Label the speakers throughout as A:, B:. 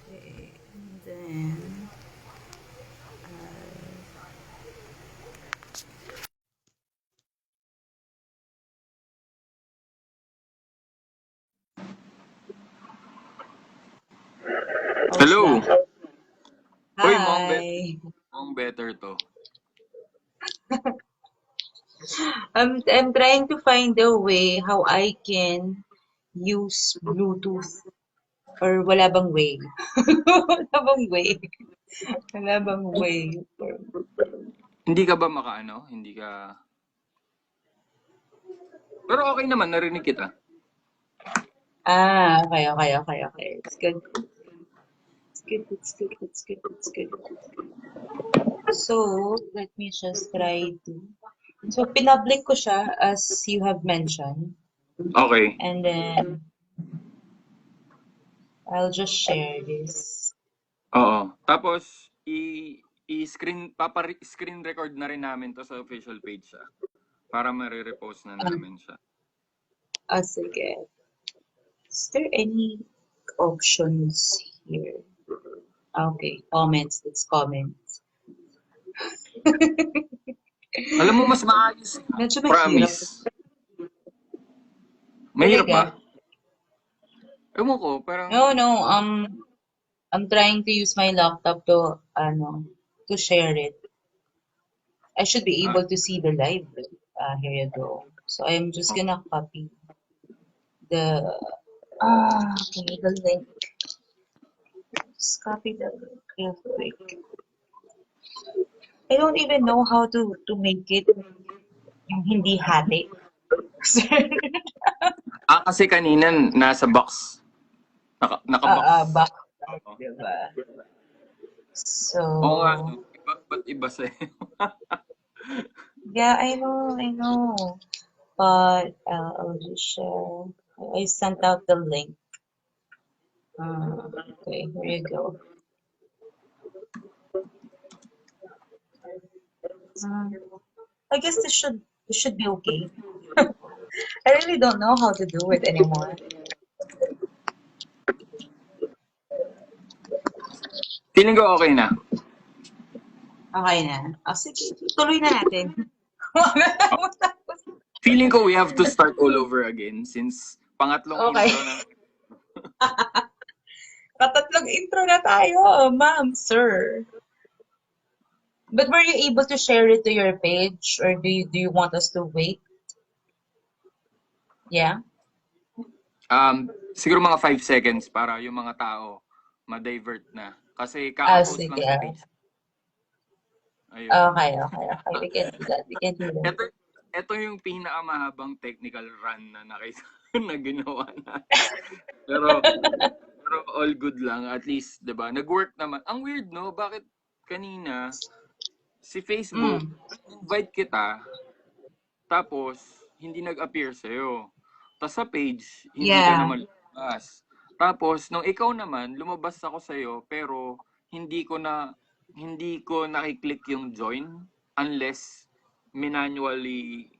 A: Okay, and then how's
B: Hello!
A: that?
B: Uy,
A: Hi.
B: mukhang better to.
A: I'm trying to find a way how I can use Bluetooth or wala bang way? Wala bang way? Wala bang way?
B: Hindi ka ba makaano? Hindi ka... Pero okay naman, narinig kita.
A: Okay. It's good. It's good. So, let me just try to. So, pinpublic ko siya as you have mentioned.
B: Okay.
A: And then, I'll just share this.
B: Oo. Tapos, screen record na rin namin to sa official page siya. Para marirepost na namin siya.
A: Sige. Is there any options here? Okay, comments. It's comments.
B: Alam mo, mas maayos.
A: Medyo mahirap.
B: Promise. Mahirap
A: Talaga?
B: ba? Ewan ko, parang...
A: No. I'm trying to use my laptop to share it. I should be
B: Ah,
A: able to see the live. Here you go. So I'm just
B: oh.
A: gonna copy the okay, the link. Just copy the link real quick. I don't even know how to make it yung hindi hati.
B: Kasi kanina nasa box. Naka-box.
A: Back,
B: Oo.
A: diba?
B: Oo nga,
A: So,
B: no? Ba't iba sa'yo?
A: yeah, I know. But I'll just share. I sent out the link. Okay, here you go. Um, I guess this should be okay. I really don't know how to do it anymore.
B: Feeling ko okay na.
A: Okay na. Sige, tuloy na natin.
B: Feeling ko we have to start all over again since pangatlong
A: Okay.
B: intro na.
A: Katatlong intro na tayo, ma'am, sir. But were you able to share it to your page, or do you want us to wait? Yeah.
B: Siguro mga 5 seconds para yung mga tao ma-divert na. Kasi kaka-post lang
A: Sige.
B: sa page. Ayun.
A: Okay. We can do that.
B: Ito yung pinakamahabang technical run na nakita na ginawa na. Pero all good lang. At least, 'di ba? Nag-work naman. Ang weird, no? Bakit kanina si Facebook invite kita tapos hindi nag-appear sa'yo. Tapos sa page, hindi ka
A: Yeah.
B: naman lumabas. Tapos nung ikaw naman, lumabas ako sa'yo pero hindi ko nakiklik yung join unless manually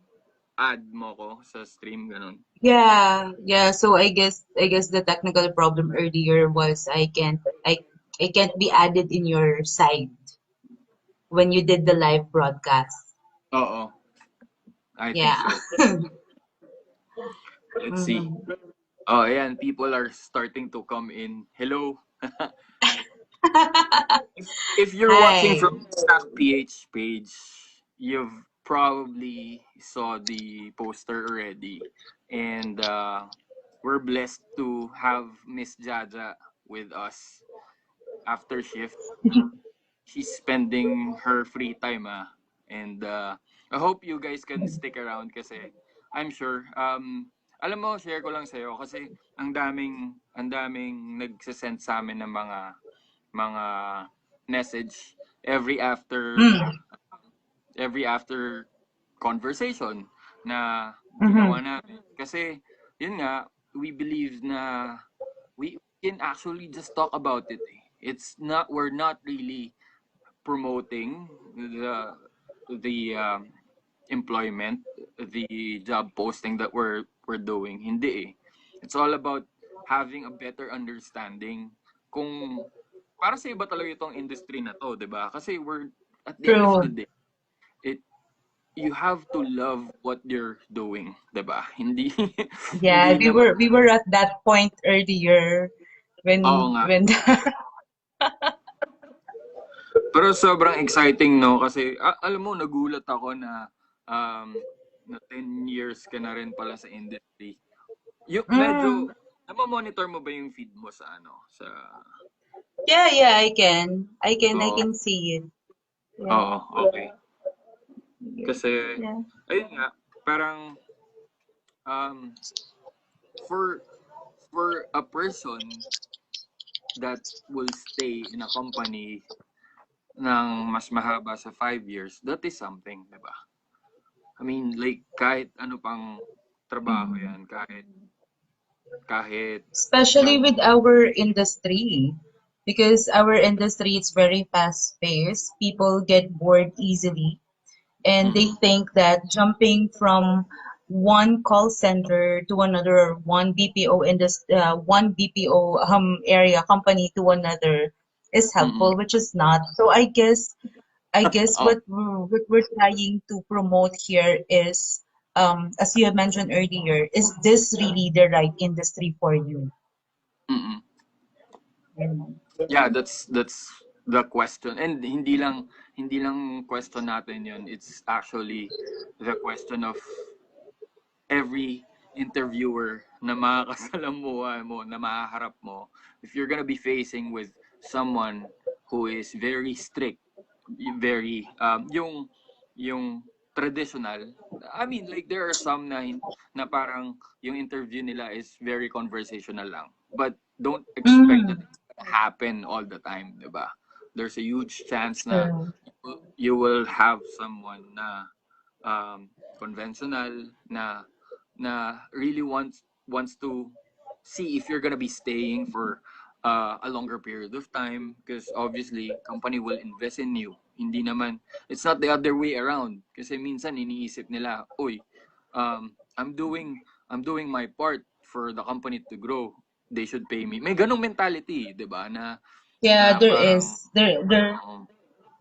B: add mo ko sa stream ganun.
A: Yeah. So I guess the technical problem earlier was I can't be added in your side when you did the live broadcast.
B: Oo, I think
A: Yeah.
B: so. Let's see.
A: Mhm.
B: Oh, ayan, people are starting to come in. Hello. If you're watching
A: Hi.
B: from Stack PH page, you've probably saw the poster already. And we're blessed to have Miss Jaja with us after shift. She's spending her free time. And I hope you guys can stick around kasi I'm sure, alam mo, share ko lang sa'yo kasi ang daming nagsasend sa amin ng mga message every after
A: Mm.
B: every after conversation na
A: Mm-hmm.
B: ginawa natin. Kasi, yun nga, we believe na we can actually just talk about it. We're not really promoting the employment, the job posting that we're doing. Hindi eh. It's all about having a better understanding kung para sa iba talaga itong industry na to, 'di ba? Kasi we're at the end of the
A: True.
B: day, it you have to love what you're doing, 'di ba? Hindi
A: Yeah,
B: hindi naman
A: we were at that point earlier
B: oo nga.
A: when
B: Pero sobrang exciting, no? Kasi alam mo, nagulat ako um na 10 years ka na rin pala sa industry. Yung medyo
A: mm,
B: namomonitor mo ba yung feed mo sa sa
A: yeah, I
B: oo,
A: can see it. Yeah.
B: oo, okay. Kasi
A: Yeah.
B: ayun nga, parang um for a person that will stay in a company ng mas mahaba sa 5 years, that is something, di ba? I mean, like, kahit ano pang trabaho
A: Mm.
B: yan, kahit
A: Especially
B: yung,
A: with our industry, because our industry is very fast paced. People get bored easily, and they
B: mm-mm,
A: think that jumping from one call center to another, or one BPO area company to another is
B: mm-mm,
A: helpful, which is not. So I guess
B: oh,
A: what we're trying to promote here is, as you have mentioned earlier, is this really the right industry for you?
B: mm-mm.
A: Ganun.
B: Yeah, that's the question. And hindi lang question natin yun. It's actually the question of every interviewer na makakasalamuha mo, na mahaharap mo, if you're gonna be facing with someone who is very strict, very yung traditional. I mean, like, there are some na parang yung interview nila is very conversational lang, but don't expect that
A: Mm,
B: it's gonna happen all the time, 'di ba? There's a huge chance na
A: true.
B: you will have someone na conventional, na really wants to see if you're gonna be staying for a longer period of time, because obviously company will invest in you. Hindi naman, it's not the other way around, kasi minsan iniisip nila, uy, I'm doing my part for the company to grow, they should pay me. May ganong mentality, 'di ba,
A: Yeah,
B: na
A: there
B: parang
A: is.
B: um,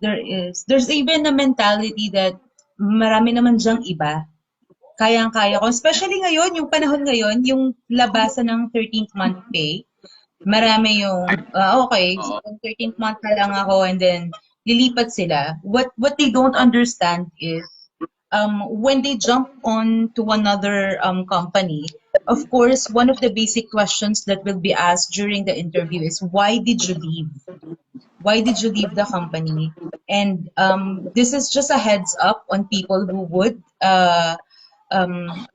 A: There is. There's even a mentality that marami naman diyang iba. Kayang-kaya ko. Especially ngayon, yung panahon ngayon, yung labasan ng 13th month pay, marami yung, okay, so
B: oo,
A: 13th month na lang ako, and then lilipat sila. What they don't understand is, when they jump on to another company, of course, one of the basic questions that will be asked during the interview is, why did you leave? Why did you leave the company? And this is just a heads up on people who would um,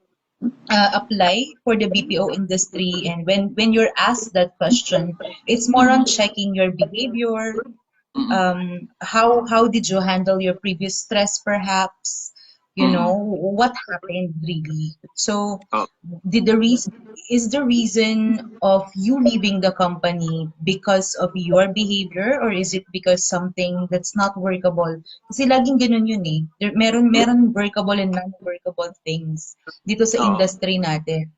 A: apply for the BPO industry. And when you're asked that question, it's more on
B: mm-mm,
A: checking your behavior.
B: mm-mm,
A: How did you handle your previous stress, perhaps? You know,
B: mm-mm,
A: what happened really? So,
B: oh,
A: did the reason is the reason of you leaving the company because of your behavior, or is it because something that's not workable? Kasi laging ganun yun eh. Meron workable and non-workable things dito sa
B: oh.
A: industry natin.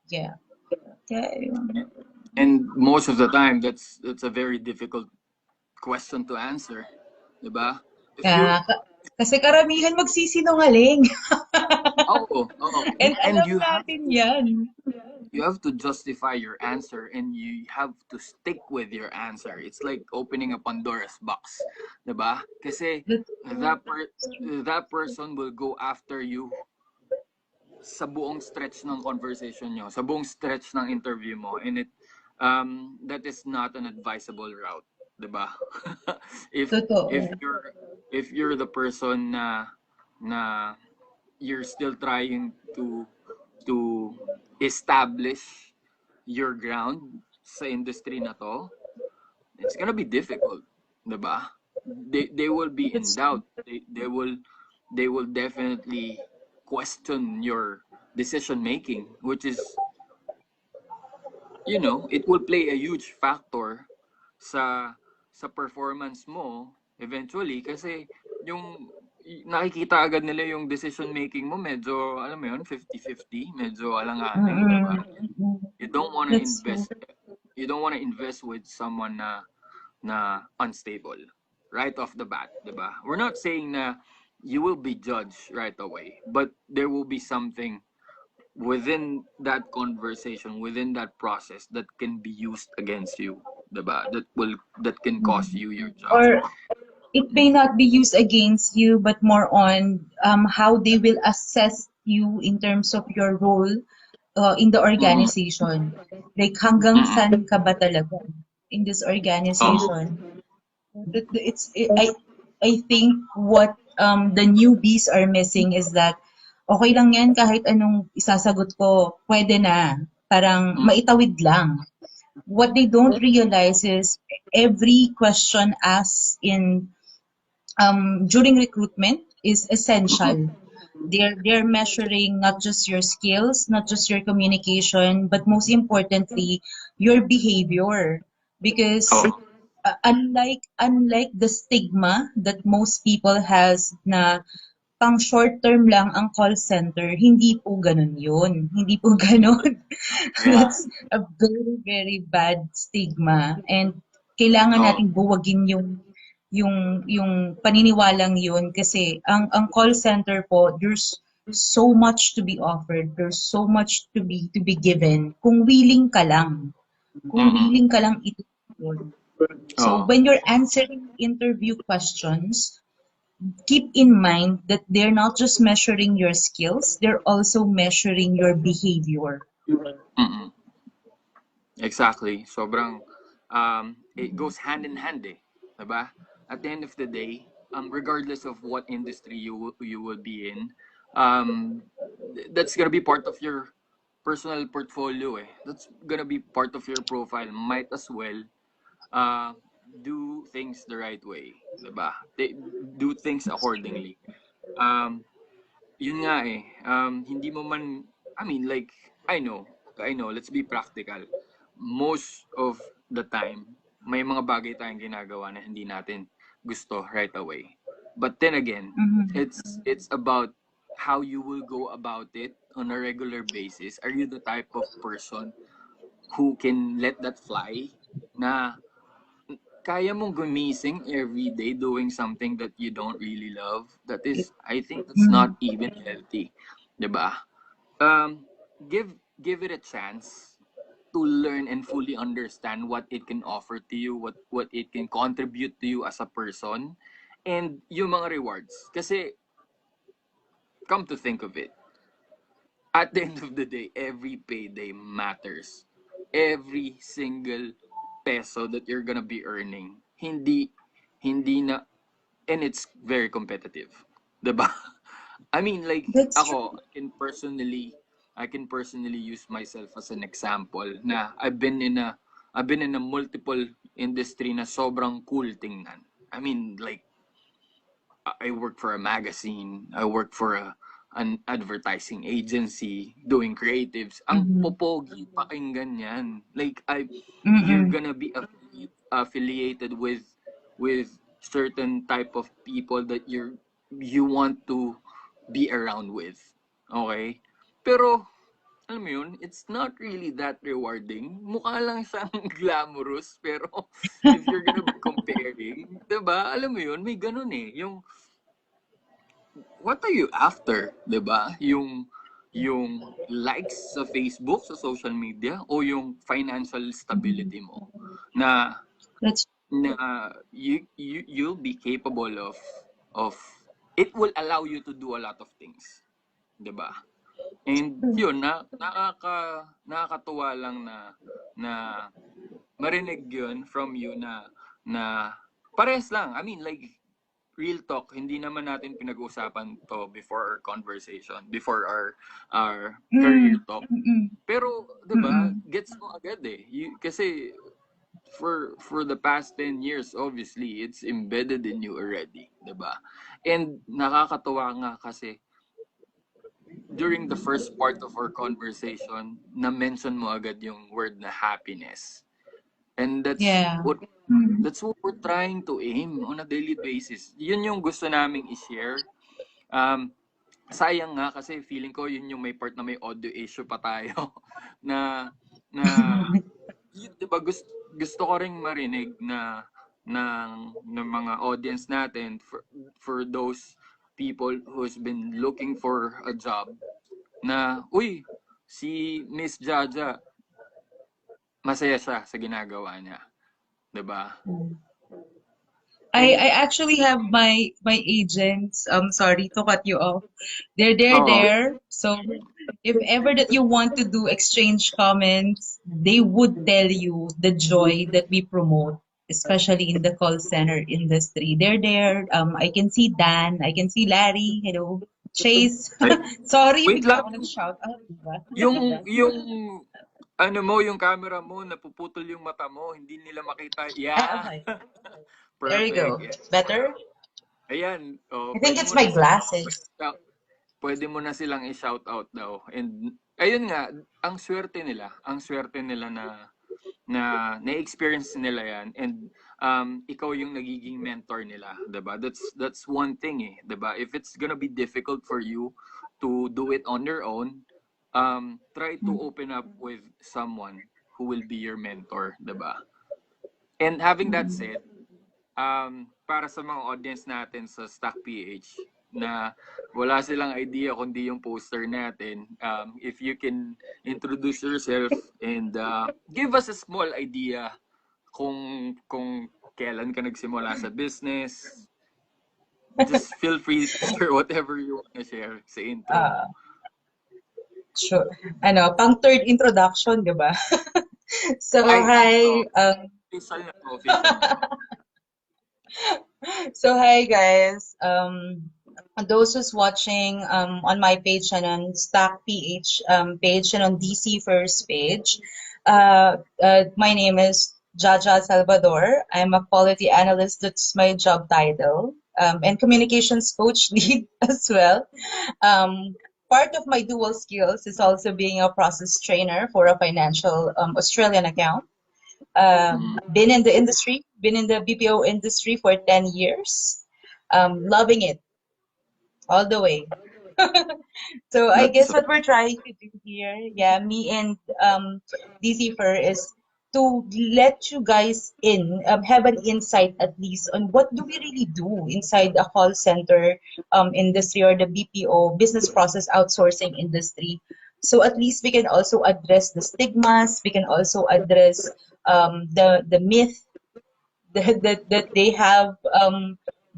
A: Yeah. Kaya yun.
B: And most of the time, that's a very difficult question to answer, 'di ba? If you
A: Kasi karamihan magsisinungaling.
B: oo,
A: And
B: and
A: alam natin yan.
B: you have to justify your answer, and you have to stick with your answer. It's like opening a Pandora's box, 'di ba? Kasi
A: That's true.
B: that person will go after you sa buong stretch ng conversation nyo, sa buong stretch ng interview mo, and that is not an advisable route, 'di ba? If
A: Totoo.
B: you're the person na you're still trying to establish your ground sa industry na to, it's gonna be difficult, 'di ba? They will be in
A: That's
B: doubt. They will they will definitely question your decision making, which is, it will play a huge factor sa performance mo eventually, kasi yung nakikita agad nila yung decision making mo, medyo alam mo yun, 50-50, medyo alanganin, 'di ba? You don't want to
A: That's true.
B: invest with someone na unstable right off the bat, 'di ba? We're not saying na you will be judged right away, but there will be something within that conversation, within that process, that can be used against you, 'di ba? That can cost you your job.
A: Or it may not be used against you, but more on how they will assess you in terms of your role in the
B: Mm-mm.
A: organization. Like hanggang
B: Mm-mm.
A: saan ka ba talaga in this
B: Oh.
A: organization? I think what the newbies are missing is that okay lang yan kahit anong isasagot ko, pwede na. Parang
B: Mm.
A: maitawid lang. What they don't realize is every question asked in during recruitment is
B: Mm-mm.
A: essential. They're measuring not just your skills, not just your communication, but most importantly, your behavior. Because
B: Oh.
A: unlike the stigma that most people has na pang short term lang ang call center, hindi po ganun yun. Hindi po ganun.
B: Yeah.
A: That's a very, very bad stigma. And kailangan
B: Oh.
A: nating buwagin yung paniniwalang yun kasi ang call center po, there's so much to be offered. There's so much to be given. Kung willing ka lang. Kung
B: Mm-mm.
A: willing ka lang ito yun. So
B: Oh.
A: when you're answering interview questions, keep in mind that they're not just measuring your skills, they're also measuring your behavior.
B: Mm-mm. Exactly. Sobrang it goes hand in hand, eh, 'di ba? At the end of the day, regardless of what industry you will be in, that's gonna be part of your personal portfolio, eh. That's gonna be part of your profile. Might as well uh do things the right way, 'di ba? Do things accordingly. Um Yun nga eh. Hindi mo man, I mean, like, I know, let's be practical. Most of the time, may mga bagay tayong ginagawa na hindi natin gusto right away. But then again,
A: Mhm.
B: it's about how you will go about it on a regular basis. Are you the type of person who can let that fly, na kaya mong gumising every day doing something that you don't really love? That is, I think that's not
A: Mhm.
B: even healthy, 'di ba? Um, give it a chance to learn and fully understand what it can offer to you, what it can contribute to you as a person, and yung mga rewards. Kasi, come to think of it, at the end of the day, every payday matters. Every single peso that you're gonna be earning, hindi na, and it's very competitive, 'di ba? I mean, like,
A: That's true.
B: ako, I can personally use myself as an example na I've been in a multiple industry na sobrang cool tingnan. I mean, like, I work for a magazine, I work for an advertising agency, doing creatives. Ang
A: Mhm.
B: popogi pakinggan yan. Like, you're
A: Mm-mm.
B: gonna be affiliated with certain type of people that you want to be around with. Okay? Pero, alam mo yun, it's not really that rewarding. Mukha lang siyang glamorous, pero if you're gonna be comparing, 'di ba? Alam mo yun, may ganun eh. Yung what are you after, 'di ba? Yung likes sa Facebook, sa social media, o yung financial
A: Mhm.
B: stability mo na
A: That's
B: you'll be capable of it will allow you to do a lot of things, 'di ba? And
A: true.
B: yun, nakakatuwa lang na marinig yun from you na pares lang. I mean, like, real talk, hindi naman natin pinag-uusapan to before our conversation, before our career
A: Mm.
B: talk.
A: Mm-mm.
B: Pero, 'di ba,
A: Mm-mm.
B: gets mo agad eh. Kasi for the past 10 years, obviously, it's embedded in you already, 'di ba? And nakakatuwa nga kasi during the first part of our conversation, na-mention mo agad yung word na happiness. And
A: Yeah.
B: that's what we're trying to aim on a daily basis. Yun yung gusto naming i-share. Um, Sayang nga kasi feeling ko yun yung may part na may audio issue pa tayo na na yun, 'di ba gusto ko ring marinig na ng mga audience natin for those people who's been looking for a job na uy si Miss Jaja masaya siya sa ginagawa niya, 'di ba?
A: I
B: And
A: actually have my agents. Sorry to cut you off. They're
B: oo,
A: there. So if ever that you want to do exchange comments, they would tell you the joy that we promote, especially in the call center industry. They're there. I can see Dan. I can see Larry. Hello, Chase.
B: ay,
A: Sorry,
B: wait
A: bigla
B: lang
A: ako nag-shout out, diba?
B: yung ano mo yung camera mo napuputol yung mata mo hindi nila makita
A: Ah,
B: yeah.
A: okay. There you
B: Perfect.
A: go. Better?
B: Ayan, oh,
A: I think it's my glasses.
B: pwede mo na silang i-shout out daw. And ayun nga, ang swerte nila na na-experience nila yan and ikaw yung nagiging mentor nila, 'di ba? That's one thing 'di ba? If it's gonna be difficult for you to do it on your own, try to open up with someone who will be your mentor, 'di ba? And having that said, para sa mga audience natin sa Stock PH na wala silang idea kundi yung poster natin, if you can introduce yourself and give us a small idea kung kailan ka nagsimula sa business, just feel free to share whatever you want to share sa intro mo.
A: Uh, sure. Ano, pang third introduction, di ba? So,
B: Ay,
A: hi.
B: oh, official na to.
A: So, hi guys. Those who's watching on my page and on Stack PH page and on DC First page, my name is Jaja Salvador. I'm a quality analyst. That's my job title. And communications coach lead as well. Um, Part of my dual skills is also being a process trainer for a financial Australian account.
B: Mm.
A: Been in the industry, been in the BPO industry for 10 years. Loving it all the way. So I
B: That's
A: guess what we're trying to do here, yeah, me and DCFer is to let you guys have an insight at least on what do we really do inside a call center industry or the BPO business process outsourcing industry. So at least we can also address the stigmas, we can also address the myth that they have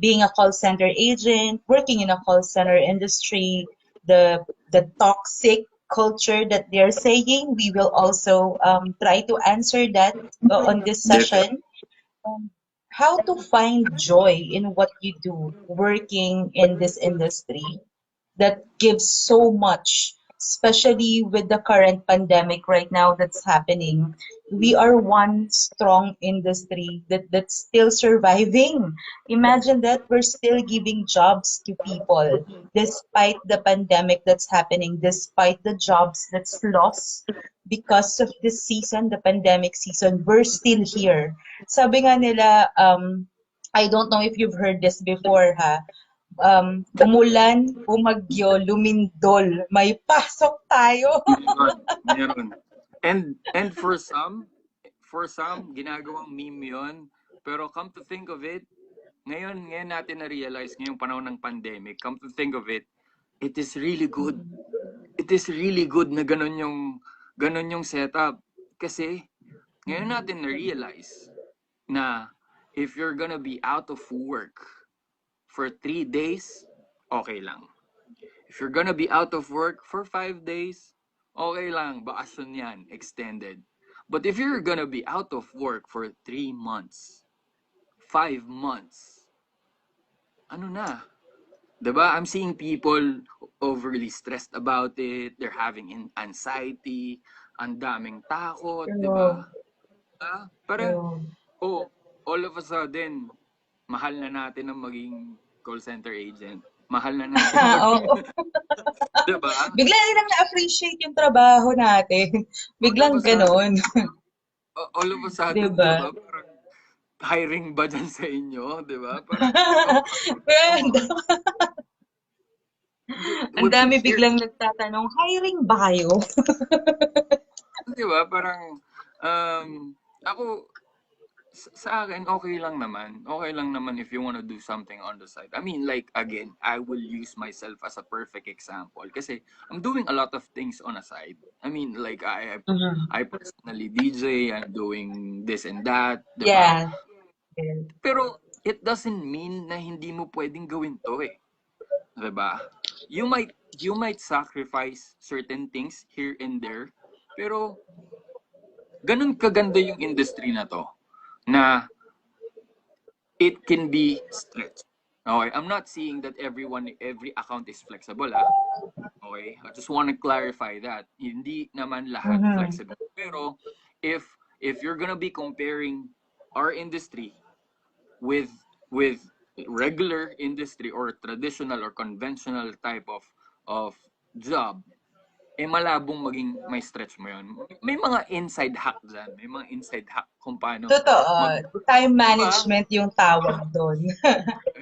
A: being a call center agent, working in a call center industry, the toxic culture that they're saying. We will also try to answer that on this
B: definitely.
A: session. Um, how to find joy in what you do working in this industry that gives so much, especially with the current pandemic right now that's happening. We are one strong industry that's still surviving. Imagine that we're still giving jobs to people despite the pandemic that's happening, despite the jobs that's lost because of this season, the pandemic season, we're still here. Sabi nga nila, I don't know if you've heard this before, ha? Umulan, bumagyo, lumindol, may pasok tayo.
B: Meron, meron. And for some, ginagawang meme yun. Pero come to think of it, ngayon natin na-realize ngayong panahon ng pandemic, come to think of it, it is really good. It is really good na ganun yung setup. Kasi ngayon natin na-realize na if you're gonna be out of work for 3 days, okay lang. If you're gonna be out of work for 5 days, okay lang, bakasyon yan, extended. But if you're gonna be out of work for 3 months, 5 months, ano na? Diba? I'm seeing people overly stressed about it. They're having anxiety. Ang daming takot,
A: True.
B: diba? Para,
A: True.
B: oh, all of a sudden, mahal na natin ang maging call center agent. Mahal na natin maging,
A: Oo.
B: 'di ba?
A: Bigla nilang na-appreciate yung trabaho natin.
B: All of
A: Biglang
B: a sudden,
A: ganon.
B: all of a
A: 'Di
B: sudden, 'di
A: ba?
B: ba? Parang hiring ba dyan sa inyo, 'di ba? Parang,
A: Pero
B: come on.
A: ang
B: We've been
A: dami
B: here,
A: biglang nagtatanong, hiring ba kayo?
B: 'di ba? Parang, ako, sa akin, okay lang naman. Okay lang naman if you wanna do something on the side. I mean, like, again, I will use myself as a perfect example. Kasi, I'm doing a lot of things on a side. I mean, like,
A: Mhm.
B: I personally DJ, I'm doing this and that, di ba?
A: Yeah. Yes.
B: Pero, it doesn't mean na hindi mo pwedeng gawin to eh. Di ba? You might sacrifice certain things here and there, pero, ganun kaganda yung industry na to, na it can be stretched. Okay, I'm not saying that every account is flexible, ah. Okay, I just want to clarify that. Hindi naman lahat
A: Mhm.
B: flexible. Pero if you're gonna be comparing our industry with with regular industry or traditional or conventional type of job, eh malabong maging may stretch mo yun. May mga inside hack dyan. May mga inside hack kung paano
A: Totoo.
B: mag...
A: Time
B: Di ba?
A: management yung tawag doon.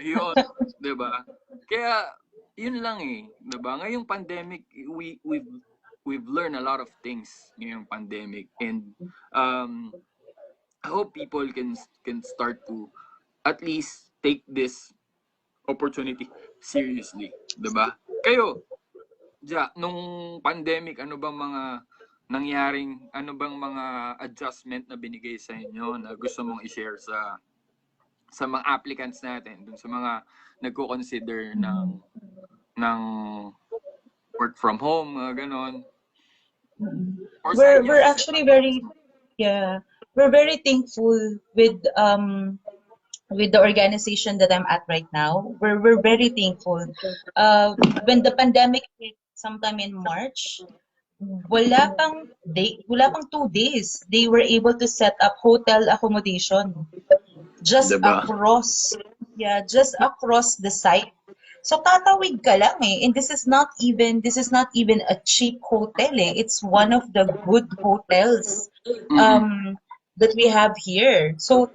B: Yun, 'di ba? Kaya yun lang eh, 'di ba? Ngayong pandemic, we've learned a lot of things ngayong pandemic, and um I hope people can start to at least take this opportunity seriously, 'di ba? Kayo, nung pandemic, ano bang mga adjustment na binigay sa inyo na gusto mong i-share sa mga applicants natin, dun sa mga nagko-consider
A: Mhm.
B: ng work from home, mga ganon.
A: Mhm.
B: Or sa inyo,
A: We're
B: kasi
A: actually very, yeah, we're very thankful with the organization that I'm at right now. We're very thankful. When the pandemic hit sometime in March, wala pang 2 days, they were able to set up hotel accommodation just
B: 'di ba?
A: across, yeah, just across the site. So tatawid ka lang eh. And this is not even a cheap hotel eh. It's one of the good hotels
B: Mm-mm.
A: um that we have here. So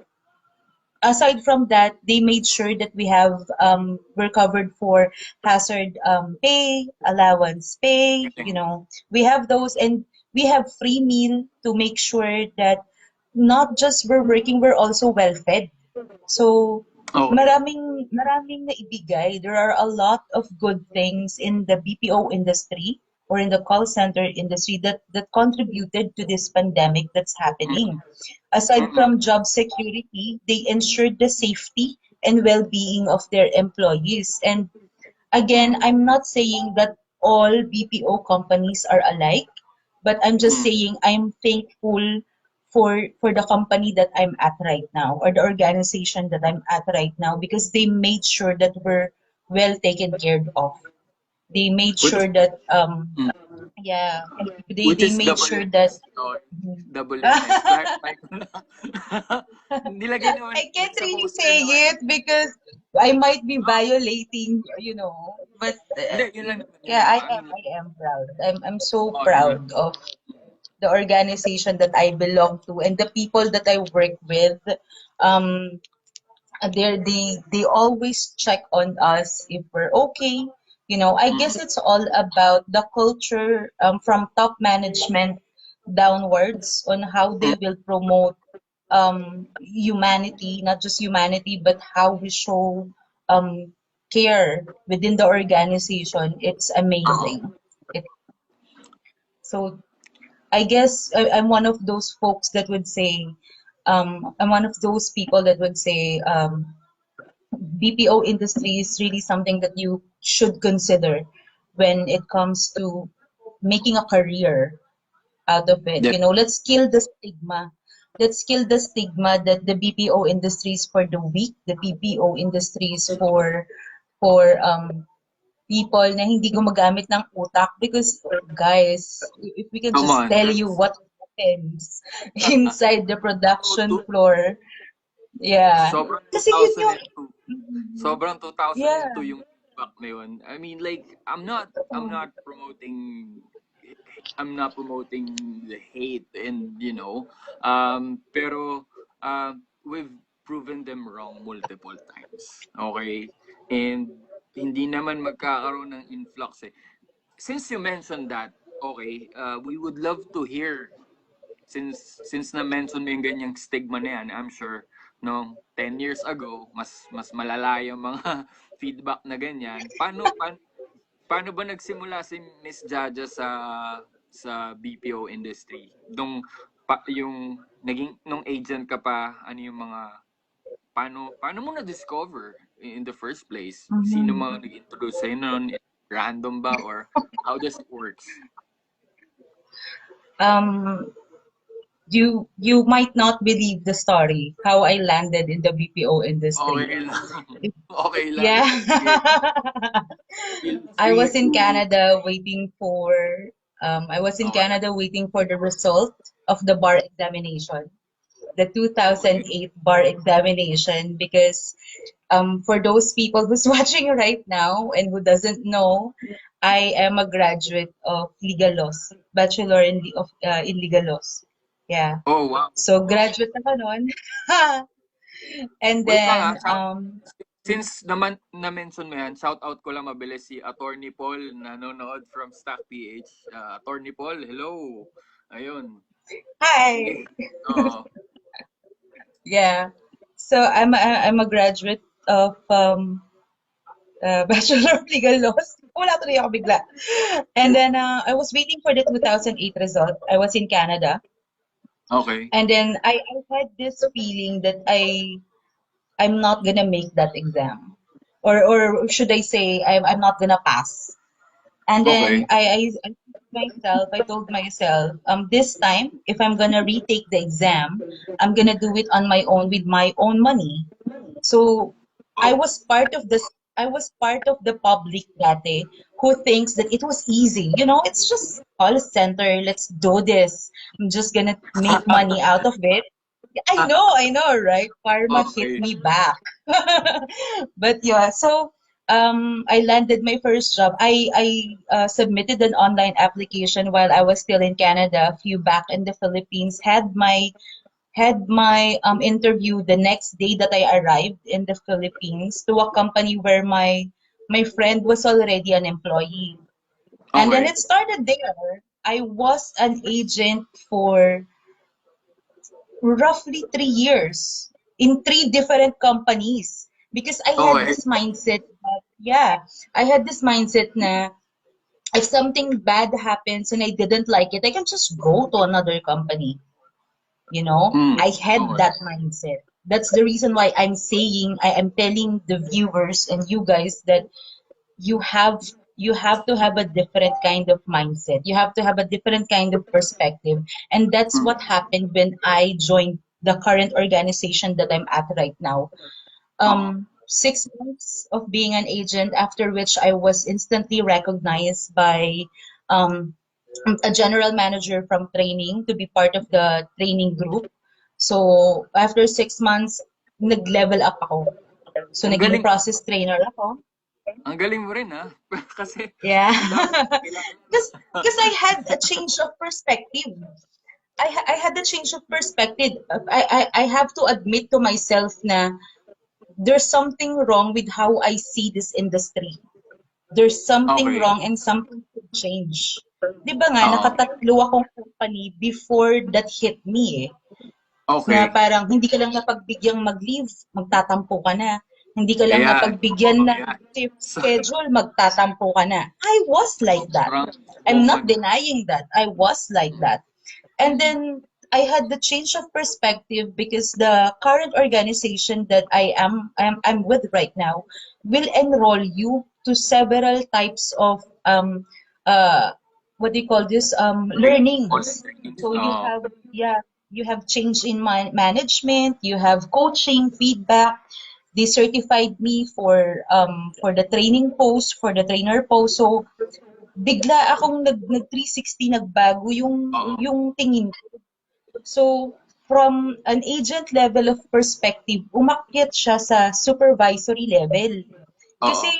A: aside from that, they made sure that we're covered for hazard pay, allowance pay,
B: Galing.
A: we have those, and we have free meal to make sure that not just we're working, we're also well fed. So
B: Okay.
A: maraming naibigay. There are a lot of good things in the BPO industry or in the call center industry that contributed to this pandemic that's
B: Mm-mm.
A: happening. Aside
B: Mm-mm.
A: from job security, they ensured the safety and well-being of their employees. And again,
B: Mm.
A: I'm not saying that all BPO companies are alike, but I'm just
B: Mm.
A: saying I'm thankful for the company that I'm at right now, or the organization that I'm at right now, because they made sure that we're well taken care of. They made
B: Which
A: sure that
B: mm.
A: yeah,
B: Which
A: they
B: is
A: made
B: double
A: sure
B: and
A: that
B: nice. Okay. Double and nice. Clarify ko lang. Nilagay naman,
A: I can't
B: sa
A: really
B: poster
A: say
B: naman.
A: it because I might be
B: Oh,
A: violating, but
B: hindi, yun lang naman, yun
A: yeah,
B: lang
A: I
B: naman. I
A: am
B: mean,
A: I am proud. I'm so
B: oh, yun.
A: proud of the organization that I belong to and the people that I work with. Um, they always check on us if we're okay. I
B: Mm.
A: guess it's all about the culture from top management downwards on how
B: Mm.
A: they will promote humanity, not just humanity, but how we show care within the organization. It's amazing. It, so I guess I'm one of those folks that would say, I'm one of those people that would say, BPO industry is really something that you should consider when it comes to making a career out of it.
B: Def-
A: Let's kill the stigma. Let's kill the stigma that the BPO industry is for the weak, the BPO industry is for people na hindi gumagamit ng utak, because guys, if we can
B: Come
A: just
B: on.
A: tell you what happens inside the
B: So,
A: production floor. Yeah.
B: sobrang
A: Kasi yun yung,
B: 2002.
A: Mhm.
B: Sobrang
A: Yeah.
B: 2002 yung feedback na yun. I mean, like, I'm not promoting the hate and pero we've proven them wrong multiple times. Okay? And hindi naman magkakaroon ng influx eh. Since you mentioned that, okay, we would love to hear since na-mention mo yung ganyang stigma na yan, I'm sure, no, 10 years ago, mas malala yung mga feedback na ganyan. Paano ba nagsimula si Miss Jaja sa BPO industry? Yung naging nung agent ka pa, ano yung mga paano mo na discover in the first place? Sino
A: Mhm.
B: mga nag-introduce sa'yo noon? Random ba or how does it works?
A: Um, you might not believe the story how I landed in the BPO industry.
B: Okay lang. Okay lang.
A: Yeah.
B: Sige. Feel
A: I
B: free
A: was in
B: to
A: Canada waiting for I was in
B: okay.
A: Canada waiting for the result of the bar examination, the
B: Okay.
A: 2008 bar examination, because for those people who's watching right now and who doesn't know, I am a graduate of legal laws, bachelor in legal laws. Yeah.
B: Oh, wow.
A: So
B: Wow.
A: graduate ako noon. And
B: Wait lang
A: then
B: since naman na-mention mo yan, shout out ko lang mabilis si Attorney Paul nanonood from Stack PH. Attorney Paul, hello. Ayun. Sige.
A: hi.
B: Oo.
A: Yeah. So I'm a graduate of Bachelor of Legal Laws. Wala tuloy ako bigla. And then I was waiting for the 2008 result. I was in Canada.
B: Okay.
A: And then I had this feeling that I'm not gonna make that exam. Or should I say I'm not gonna pass. And then
B: Okay.
A: I told myself, this time, if I'm gonna retake the exam, I'm gonna do it on my own with my own money. So I
B: Oh.
A: was part of this. I was part of the public dati who thinks that it was easy. It's just call center. Let's do this. I'm just gonna make money out of it. I know, right? Karma hit
B: Okay.
A: me back. But yeah, so I landed my first job. I submitted an online application while I was still in Canada. A few back in the Philippines. Had my interview the next day that I arrived in the Philippines to a company where my friend was already an employee. And then
B: Okay.
A: it started there. I was an agent for roughly 3 years in three different companies because I had
B: Okay.
A: this mindset that, yeah, I had this mindset na if something bad happens and I didn't like it, I can just go to another company.
B: Mm.
A: I had
B: Okay.
A: that mindset. That's the reason why I'm saying, I am telling the viewers and you guys that you have you have to have a different kind of mindset. You have to have a different kind of perspective. And that's
B: Mm.
A: what happened when I joined the current organization that I'm at right now.
B: Oo.
A: 6 months of being an agent, after which I was instantly recognized by um, a general manager from training to be part of the training group. So after 6 months, nag-level up ako. So
B: Ang
A: naging
B: galing
A: process trainer ako.
B: ang galing mo rin kasi
A: Yeah.
B: ang dami kong kilala.
A: Because I had a change of perspective. I had a change of perspective. I have to admit to myself na there's something wrong with how I see this industry. There's something
B: Okay.
A: wrong and something should change. Di ba nga,
B: Oo.
A: nakatatlo akong company before that hit me eh. Na
B: Okay.
A: parang hindi ka lang napagbigyan mag-leave, magtatampo ka na. Hindi ka lang
B: Ayan.
A: napagbigyan ng
B: Ayan.
A: shift
B: So,
A: schedule, magtatampo ka na. I was like that.
B: sobrang
A: I'm not
B: common.
A: denying that. I was like that. And then I had the change of perspective because the current organization that I'm with right now will enroll you to several types of uh what do you call this
B: Online
A: learnings.
B: trainings.
A: So you
B: Oo.
A: have, yeah, you have change in management, you have coaching, feedback. They certified me for the training post, for the trainer post. So bigla akong nag 360 nagbago yung
B: Oo.
A: yung tingin ko. So, from an agent level of perspective, umakyat siya sa supervisory level.
B: Oo.
A: Kasi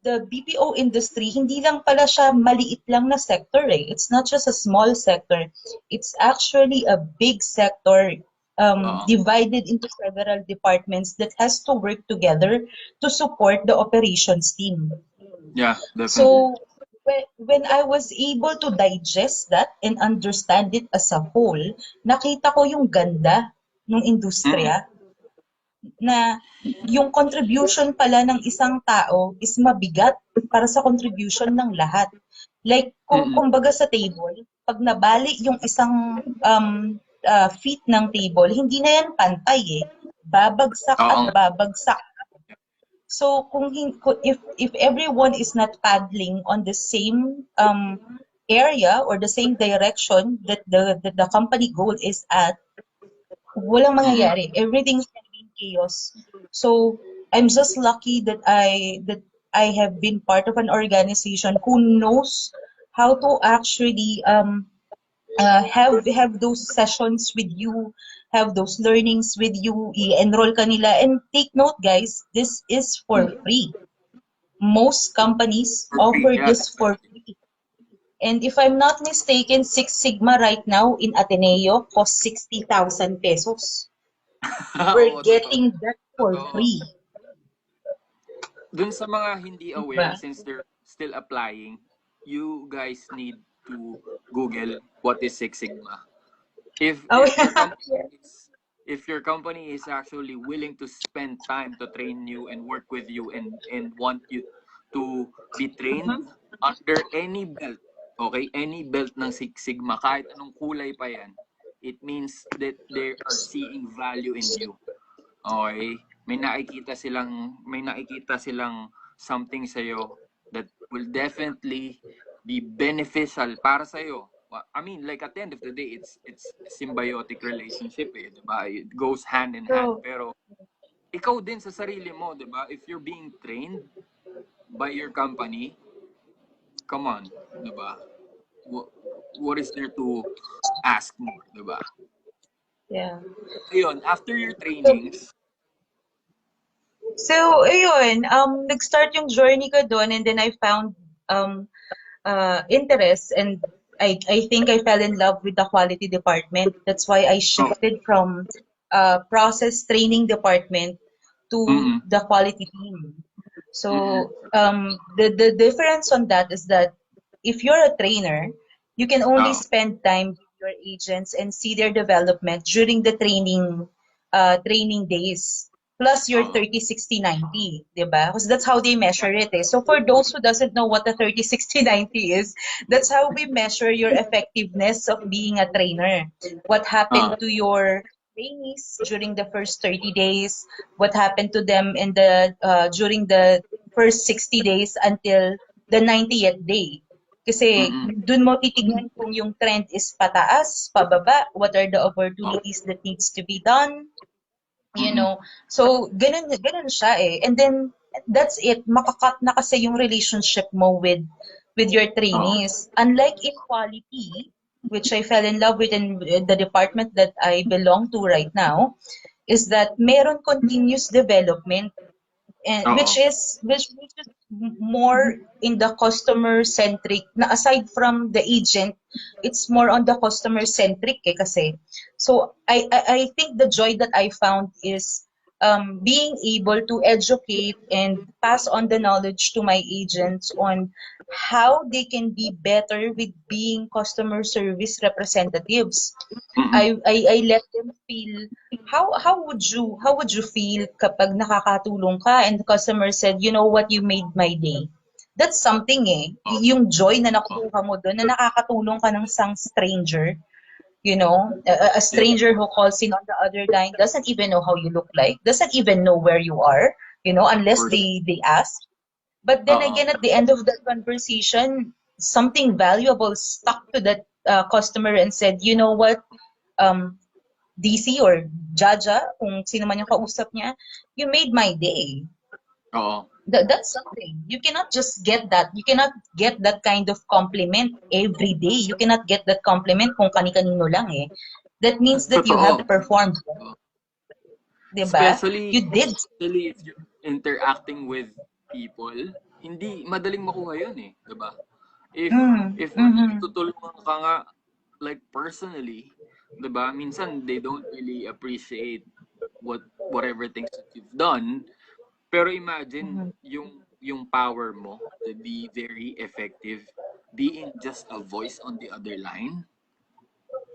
A: the BPO industry, hindi lang pala siya maliit lang na sector eh. It's not just a small sector. It's actually a big sector
B: Oo.
A: divided into several departments that has to work together to support the operations team.
B: Yeah, definitely.
A: So when I was able to digest that and understand it as a whole, nakita ko yung ganda ng
B: Mm-mm.
A: industriya na yung contribution pala ng isang tao is mabigat para sa contribution ng lahat. Like, kung
B: Mm-mm.
A: kumbaga sa table, pag nabali yung isang feet ng table, hindi na yan pantay eh. Babagsak
B: Oo
A: at
B: nga.
A: babagsak. So, if everyone is not paddling on the same area or the same direction that the company goal is at, walang
B: Mm-mm.
A: mangyayari. Everything's gonna be in chaos. So, I'm just lucky that I have been part of an organization who knows how to actually have those sessions with you, have those learnings with you, i-enroll ka nila. And take note, guys, this is for
B: Mm.
A: free. Most companies
B: For free.
A: offer
B: Yeah,
A: this for
B: definitely.
A: free. And if I'm not mistaken, Six Sigma right now in Ateneo costs 60,000 pesos. We're
B: Oo, totoo.
A: getting that for
B: Totoo.
A: free.
B: Dun sa mga hindi aware,
A: Diba?
B: since they're still applying, you guys need to Google what is Six Sigma.
A: Oh,
B: If your company
A: yeah.
B: is if your company is actually willing to spend time to train you and work with you and want you to be trained
A: Mhm.
B: under any belt, okay, any belt ng Six Sigma, kahit anong kulay pa yan, it means that they are seeing value in you. Okay? May nakikita silang something sa that will definitely be beneficial para sa iyo. I mean, like at the end of the day, it's a symbiotic relationship eh, 'di ba? It goes hand in hand.
A: True.
B: Pero ikaw din sa sarili mo, 'di ba? If you're being trained by your company, come on, 'di ba? What, what is there to ask more, 'di ba?
A: Yeah.
B: Ayun, after your
A: So,
B: trainings,
A: ayun, nag-start yung journey ko doon and then I found um, interest and I think I fell in love with the quality department. That's why I
B: oh,
A: shifted from process training department to
B: mm-mm,
A: the quality team.
B: mm-mm,
A: So the difference on that is that if you're a trainer, you can only
B: oh,
A: spend time with your agents and see their development during the training days plus your
B: oh,
A: 30, 60, 90, di ba? Because that's how they measure it eh. So for those who doesn't know what the 30, 60, 90 is, that's how we measure your effectiveness of being a trainer. What
B: oh,
A: happened to your trainees during the first 30 days, what happened to them in the during the first 60 days until the 90th day. Kasi
B: mm-mm,
A: dun mo titignan kung yung trend is pataas, pababa, what are the
B: oh,
A: opportunities that needs to be done, you
B: mm-mm,
A: know. So, ganun siya eh. And then, that's it. Makakat na kasi yung relationship mo with your
B: oh,
A: trainees. Unlike in quality, which I fell in love with in the department that I belong to right now, is that meron continuous development and
B: oo,
A: which is more in the customer centric na aside from the agent, it's more on the customer centric eh kasi. So I think the joy that I found is being able to educate and pass on the knowledge to my agents on how they can be better with being customer service representatives.
B: mm-mm,
A: I let them feel how would you feel kapag nakakatulong ka and the customer said, you know what, you made my day. That's something eh.
B: oh,
A: Yung joy na
B: oh,
A: nakukuha mo doon na nakakatulong ka ng isang stranger, you know, a
B: yeah,
A: stranger who calls in on the other line doesn't even know how you look like, doesn't even know where you are, unless
B: for sure,
A: they ask. But then
B: oo,
A: again, at the end of that conversation, something valuable stuck to that customer and said, you know what, um, DC or Jaja, kung sino man yung kausap niya, you made my day.
B: oo,
A: That's something. You cannot just get that. You cannot get that kind of compliment every day. You cannot get that compliment kung kani-kanino lang eh. that means that you have
B: Totoo.
A: performed, di ba?
B: Especially,
A: You did.
B: especially if you're interacting with people, hindi madaling makuha yun eh, 'di ba? If
A: Mm,
B: if
A: mm-hmm.
B: matutulungan ka nga like personally, 'di ba? Minsan they don't really appreciate whatever things that you've done. Pero imagine
A: Mm-hmm.
B: yung power mo to be very effective being just a voice on the other line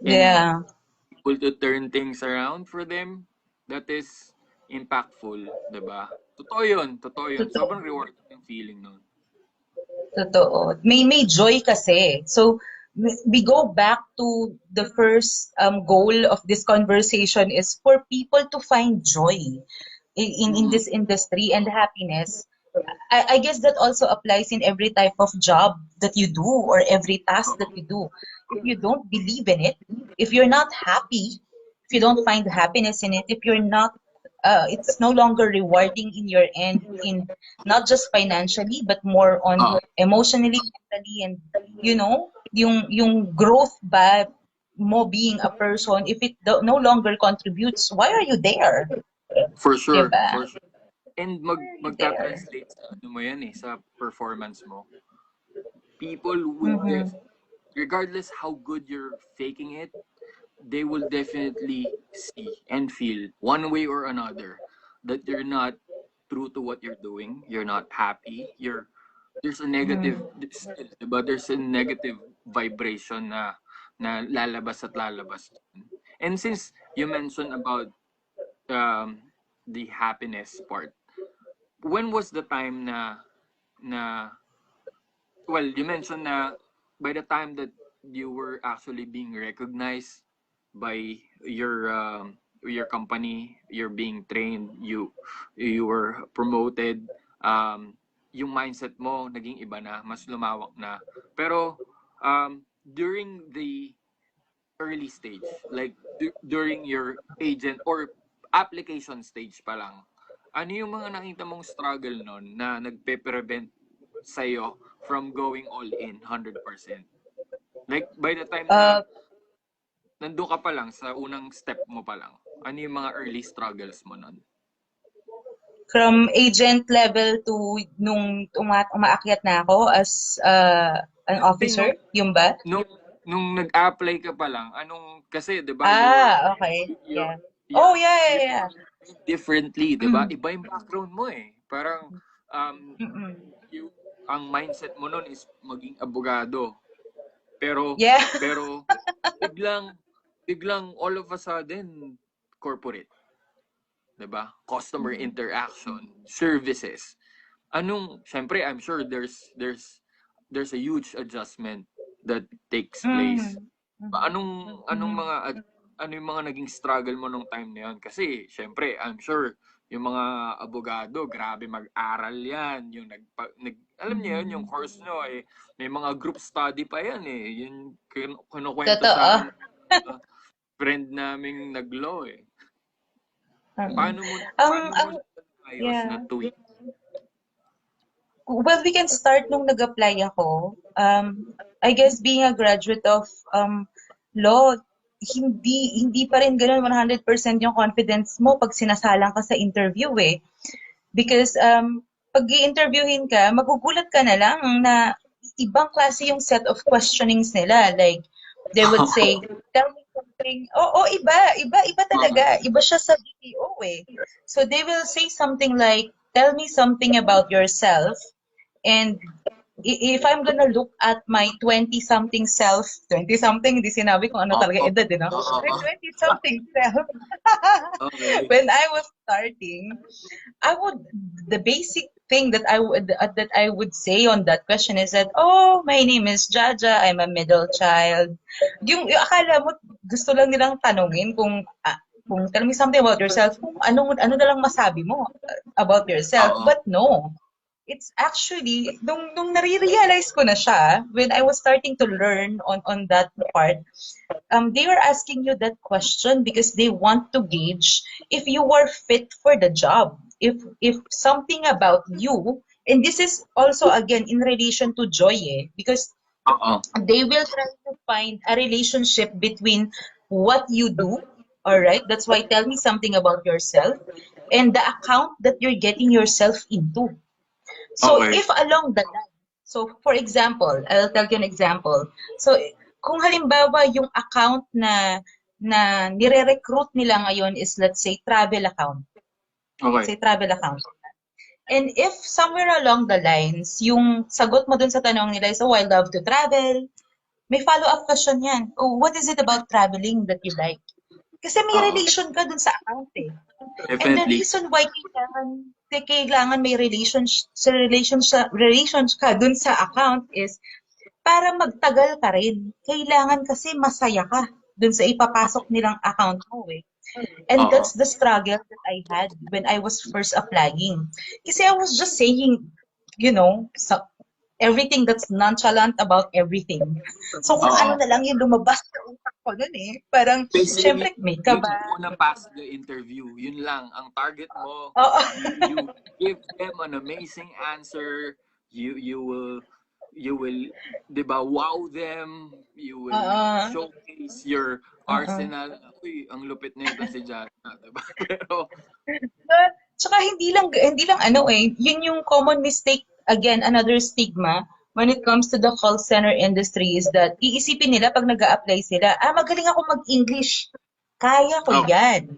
B: and
A: Yeah.
B: able to turn things around for them, that is impactful, 'di ba? Totoo 'yun, totoo 'yun.
A: Totoo.
B: Sobrang rewarding yung feeling nun.
A: Totoo. May joy kasi. So, we go back to the first goal of this conversation is for people to find joy in
B: Mm.
A: this industry and happiness. I guess that also applies in every type of job that you do or every task that you do. If you don't believe in it, if you're not happy, if you don't find happiness in it, if you're not, it's no longer rewarding in your end, in not just financially, but more on
B: Oo,
A: emotionally, mentally, and yung growth ba mo being a person, if it no longer contributes, why are you there?
B: for sure,
A: Diba?
B: for sure. And
A: Why are you there?
B: magta-translate sa ano mo yan eh, sa performance mo. People would
A: Mm-hmm.
B: regardless how good you're faking it, they will definitely see and feel one way or another that you're not true to what you're doing. You're not happy. There's a negative
A: Mm-hmm.
B: still, diba? There's a negative vibration na lalabas at lalabas. And since you mentioned about the happiness part, when was the time na well, you mentioned na by the time that you were actually being recognized by your company, you're being trained, you were promoted, yung mindset mo naging iba na, mas lumawak na. Pero during the early stage, like during your agent or application stage pa lang, ano yung mga nakita mong struggle nun na nagpe-prevent sa'yo from going all in 100%? Like, by the time na
A: Uh,
B: nandun ka pa lang sa unang step mo pa lang, ano yung mga early struggles mo nun?
A: from agent level to nung umaakyat na ako as an
B: Hindi,
A: officer, yung ba?
B: nung, nung nag-apply ka pa lang, anong, kasi, di ba,
A: Okay.
B: you're,
A: Yeah. Oh,
B: you're,
A: yeah, yeah,
B: you're
A: yeah.
B: trained differently, di ba?
A: Mm,
B: Iba yung background mo eh. Parang,
A: mm-mm.
B: yung, ang mindset mo nun is maging abogado. Pero,
A: Yeah.
B: pero, biglang, biglang all of a sudden, corporate. 'Di ba? Customer interaction, services. Syempre I'm sure there's a huge adjustment that takes place.
A: Mm,
B: Anong
A: mm,
B: mga ano yung mga naging struggle mo nung time na yun? Kasi syempre I'm sure yung mga abogado, grabe mag-aral yan. Alam niyo yun, yung
A: mm.
B: course nyo, eh, may mga group study pa yan eh. Yun, kinukwento sa
A: Totoo.
B: akin, friend naming nag-law eh.
A: Mm.
B: Paano mo
A: Ang,
B: paano mo
A: ang,
B: ayos na
A: yeah.
B: tweak?
A: Well, we can start nung nag-apply ako. I guess being a graduate of law, hindi pa rin ganun 100% yung confidence mo pag sinasalang ka sa interview eh. Because pag i-interviewin ka, magugulat ka na lang na ibang klase yung set of questionings nila. Like, they would say, tell me something. Iba talaga. Iba siya sa BPO eh. So they will say something like, tell me something about yourself. And if I'm gonna look at my 20-something self, 20-something, hindi sinabi kung ano talaga
B: Oo.
A: edad, no? My
B: Oo.
A: 20-something self,
B: Okay.
A: when I was starting, I would the basic thing that I would say on that question is that, oh, my name is Jaja, I'm a middle child. Yung akala mo gusto lang nilang tanungin kung tell me something about yourself, kung ano na lang masabi mo about yourself,
B: Oo.
A: but no. It's actually nung nare-realize ko na siya when I was starting to learn on that part, they were asking you that question because they want to gauge if you were fit for the job. If something about you, and this is also again in relation to joy, because
B: Oo.
A: they will try to find a relationship between what you do. All right, that's why tell me something about yourself and the account that you're getting yourself into. So
B: Okay.
A: if along the line, so for example, I'll tell you an example. So kung halimbawa yung account na nire-recruit nila ngayon is let's say travel account. Let's
B: Okay.
A: say travel account. And if somewhere along the lines, yung sagot mo dun sa tanong nila is, oh, I love to travel, may follow-up question yan. Oh, what is it about traveling that you like? Kasi may
B: Oo.
A: relation ka dun sa account eh. And the
B: Definitely.
A: reason why kailangan may relations ka dun sa account is para magtagal ka rin. Kailangan kasi masaya ka dun sa ipapasok nilang account mo eh. And
B: Oo.
A: that's the struggle that I had when I was first applying. Kasi I was just saying, so everything that's nonchalant about everything. So kung
B: Oo.
A: ano na lang yung lumabas sa utak ko nun eh. Parang,
B: Basically,
A: syempre, may
B: you
A: kaba.
B: just wanna pass the interview. Yun lang. Ang target mo,
A: Oo.
B: you give them an amazing answer. You will, 'di ba, wow them. You will
A: Oo.
B: showcase your
A: Oo.
B: arsenal. Uy, ang lupit nito si Jaja, 'di ba? Pero
A: Tsaka hindi lang ano eh, yun yung common mistake, again, another stigma when it comes to the call center industry is that iisipin nila pag nag apply sila, magaling ako mag-English. Kaya ko
B: oh,
A: yan.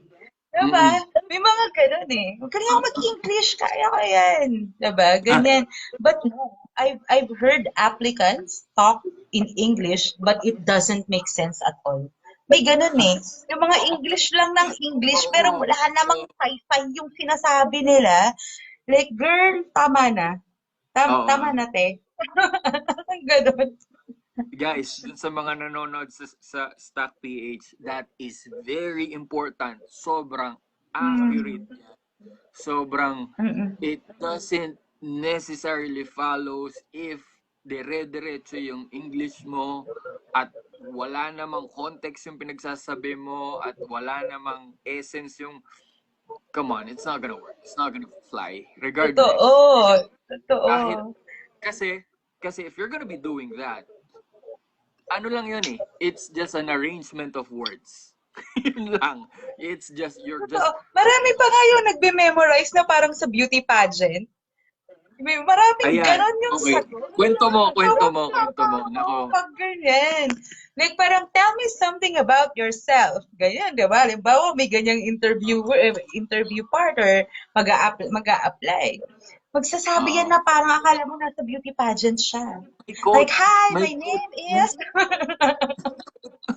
A: Diba?
B: mm.
A: May mga ganun eh. Magaling ako mag-English, kaya ko yan. Diba?
B: Ah,
A: Ganyan. But no, I've heard applicants talk in English but it doesn't make sense at all. May ganun eh. Yung mga English lang ng English pero
B: oo.
A: wala namang sci-fi yung sinasabi nila. Like, girl, tama na. Tama
B: Oo.
A: na, te. Ganun.
B: Guys, dun sa mga nanonood sa Stock PH, that is very important. Sobrang accurate
A: Mm.
B: yan. Sobrang,
A: Mm-mm.
B: it doesn't necessarily follows if dire-diretso yung English mo at wala namang context yung pinagsasabi mo at wala namang essence yung, come on, it's not gonna work. It's not gonna fly. Regardless.
A: Totoo. Totoo.
B: Kahit, kasi, kasi if you're gonna be doing that, ano lang yun eh, it's just an arrangement of words. Yun lang. It's just, you're
A: Totoo.
B: just,
A: Marami pa nga yung nagbe-memorize na parang sa beauty pageant. Maraming
B: ayan,
A: ganon yung
B: okay.
A: sagot.
B: Kwento mo, kwento mo, kwento
A: Tawang-tawa
B: mo.
A: ako
B: Nako.
A: pag ganyan. Like parang, tell me something about yourself. Ganyan, di ba? Halimbawa, may ganyang interview part or mag-a-apply. Magsasabi yan
B: Oo.
A: na parang akala mo nasa beauty pageant siya.
B: May
A: Like,
B: quote,
A: hi,
B: may
A: my
B: quote,
A: name
B: may,
A: is...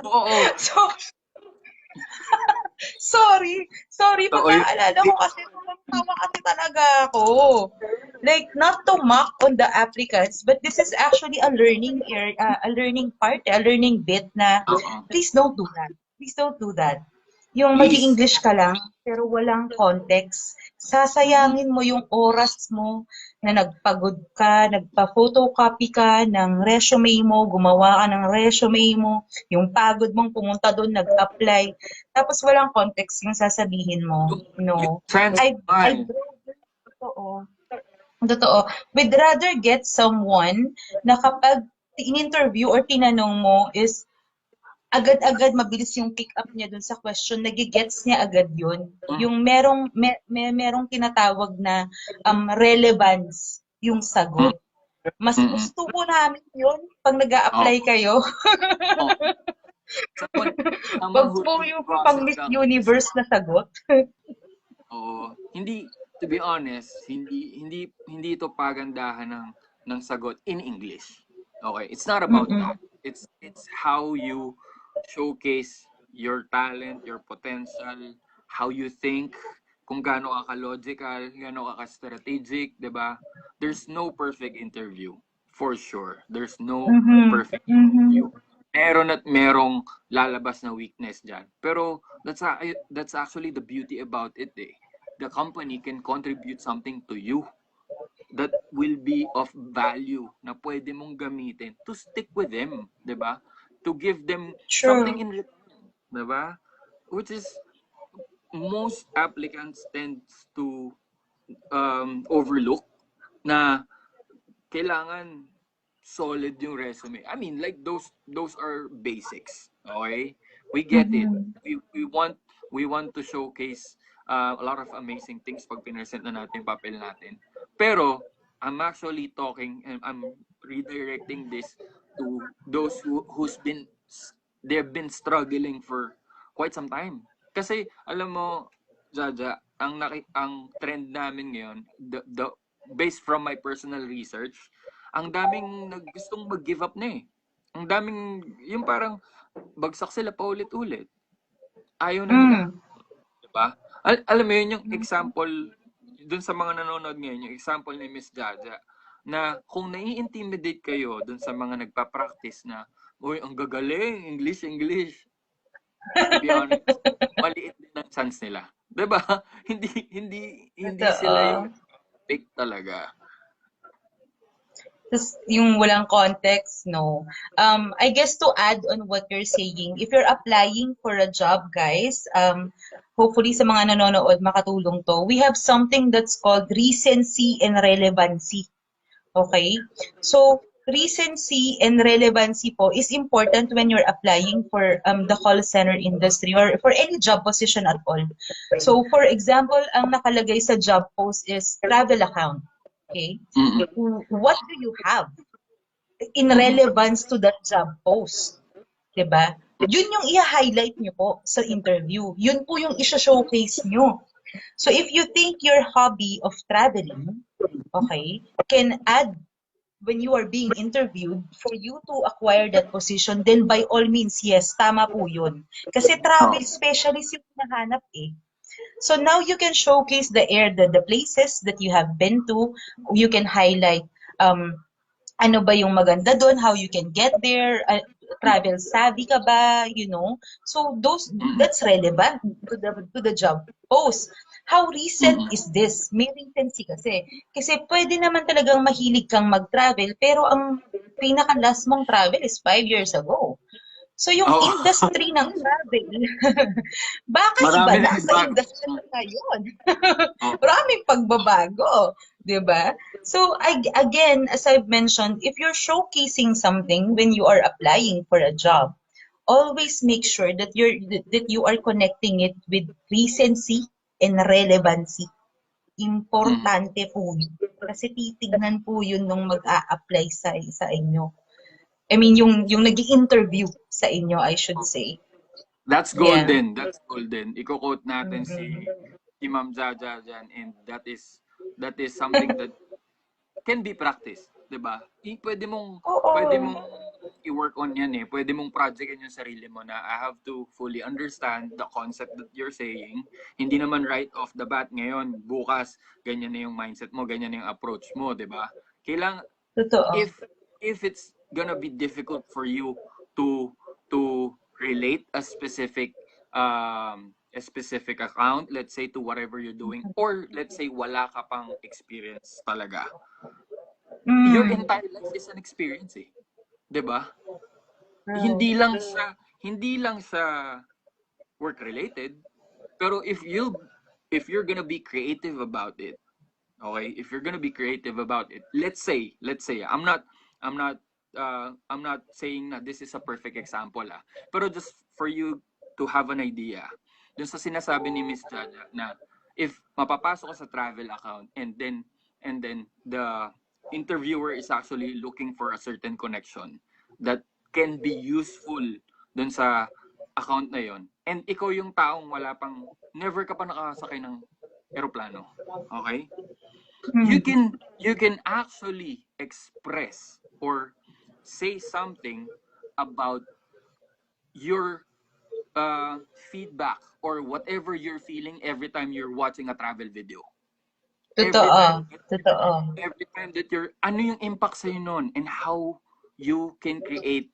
B: oo.
A: So, sorry,
B: Oo,
A: pagkaalala ko kasi tawa kasi talaga ako. Like, not to mock on the applicants, but this is actually a learning area, a learning part, a learning bit na
B: oo.
A: please don't do that. Please don't do that. Yung
B: Please.
A: mag-i-English ka lang, pero walang context.
B: Mm-mm.
A: Sasayangin mo yung oras mo na nagpagod ka, nagpa-photocopy ka ng resume mo, gumawa ka ng resume mo, yung pagod mong pumunta doon, nag-apply, tapos walang context yung sasabihin mo.
B: You
A: No. I
B: transcribe.
A: totoo. Totoo. We'd rather get someone na kapag in-interview or tinanong mo is agad-agad mabilis yung pick up niya dun sa question, nagigets niya agad yun.
B: Mm,
A: Yung merong tinatawag na relevance yung
B: mm,
A: sagot. Mas
B: mm.
A: gusto ko namin yun pag nag apply
B: Oo.
A: kayo.
B: Oo. Someone, someone
A: Wag
B: who
A: po
B: really
A: yung pang
B: crosses
A: Miss
B: the
A: Universe na sagot.
B: Oo. Hindi, to be honest, hindi ito pagandahan ng sagot in English. Okay, it's not about
A: Mm-mm.
B: that. It's how you showcase your talent, your potential, how you think, kung gaano ka logical, gaano ka strategic, 'di ba? There's no perfect interview, for sure. There's no
A: Mhm.
B: perfect interview.
A: Mhm.
B: Meron at merong lalabas na weakness diyan. Pero that's actually the beauty about it eh. The company can contribute something to you that will be of value na pwede mong gamitin to stick with them, 'di ba? To give them something
A: True.
B: in return, 'di ba? Which is most applicants tends to overlook na kailangan solid yung resume. I mean, like those are basics. Okay, we get it.
A: Mm-hmm.
B: We want to showcase a lot of amazing things pag pinesent na natin yung papel natin. Pero I'm actually talking and I'm redirecting this to those who's been they've been struggling for quite some time. Kasi alam mo, Jaja, ang trend namin ngayon, the based from my personal research, ang daming gustong mag-give up na eh. Ang daming, yung parang bagsak sila paulit-ulit. Ayaw na nila.
A: Mm.
B: Diba? Alam mo yun, yung example, dun sa mga nanonood ngayon, yung example ni Miss Jaja, na kung nai-intimidate kayo dun sa mga nagpa-practice na, uy, ang gagaling, English, English. To be honest, maliit din ang chance nila. 'Di ba? Hindi hindi sila yung
A: Totoo.
B: pick talaga.
A: Tapos yung walang context, no. I guess to add on what you're saying, if you're applying for a job, guys, hopefully sa mga nanonood makatulong to, we have something that's called recency and relevancy. Okay? So, recency and relevancy po is important when you're applying for the call center industry or for any job position at all. So, for example, ang nakalagay sa job post is travel account. Okay?
B: Mm.
A: What do you have in
B: Mm.
A: relevance to that job post? 'Di ba? Yun yung i-highlight nyo po sa interview. Yun po yung i-showcase nyo. So, if you think your hobby of traveling, okay, can add when you are being interviewed for you to acquire that position, then by all means, yes, tama po yun. Kasi
B: Oh.
A: travel specialist yung hinahanap eh. So now you can showcase the places that you have been to. You can highlight ano ba yung maganda doon, how you can get there, travel savvy ka ba, you know. So
B: Mm.
A: that's relevant to the job post. How recent
B: Mm.
A: is this? May recency kasi. Kasi pwede naman talagang mahilig kang mag-travel, pero ang pinaka-last mong travel is 5 years ago. So yung
B: Oh.
A: industry ng travel, baka iba
B: Marami
A: na
B: na
A: sa
B: nagbago.
A: industry ngayon.
B: Oh.
A: Maraming pagbabago, 'di ba? So again, as I've mentioned, if you're showcasing something when you are applying for a job, always make sure that you are connecting it with recency and relevancy.
B: Mm.
A: Importante po yun. Kasi titignan po yun nung mag-a-apply sa inyo. I mean, yung nag-i-interview sa inyo, I should say.
B: That's
A: Yeah.
B: golden. That's golden. Iko-quote natin
A: Mm-mm.
B: si Ma'am Jaja dyan, and that is something that can be practiced, 'di ba? Pwede mong
A: Oo.
B: i-work on 'yan eh. Pwede mong projectin yung sarili mo na I have to fully understand the concept that you're saying. Hindi naman right off the bat ngayon, bukas ganyan na yung mindset mo, ganyan na yung approach mo, 'di ba? Kailang
A: Totoo.
B: if it's gonna be difficult for you to relate a specific account, let's say, to whatever you're doing, or let's say wala ka pang experience talaga, your
A: Mm.
B: entire life is an experience eh. 'Di ba?
A: True.
B: Hindi lang sa work related, pero if you're gonna be creative about it, okay? If you're gonna be creative about it, let's say I'm not saying that this is a perfect example pero just for you to have an idea, dun sa sinasabi ni Miss Jaja na if mapapasok ka sa travel account, and then the interviewer is actually looking for a certain connection that can be useful dun sa account na yon, and ikaw yung taong never ka pa nakasakay ng eroplano, okay? you
A: Mm.
B: can you can actually express or say something about your feedback or whatever you're feeling every time you're watching a travel video. Every
A: Totoo.
B: time
A: Totoo.
B: every time that ano yung impact sa'yo nun, and how you can create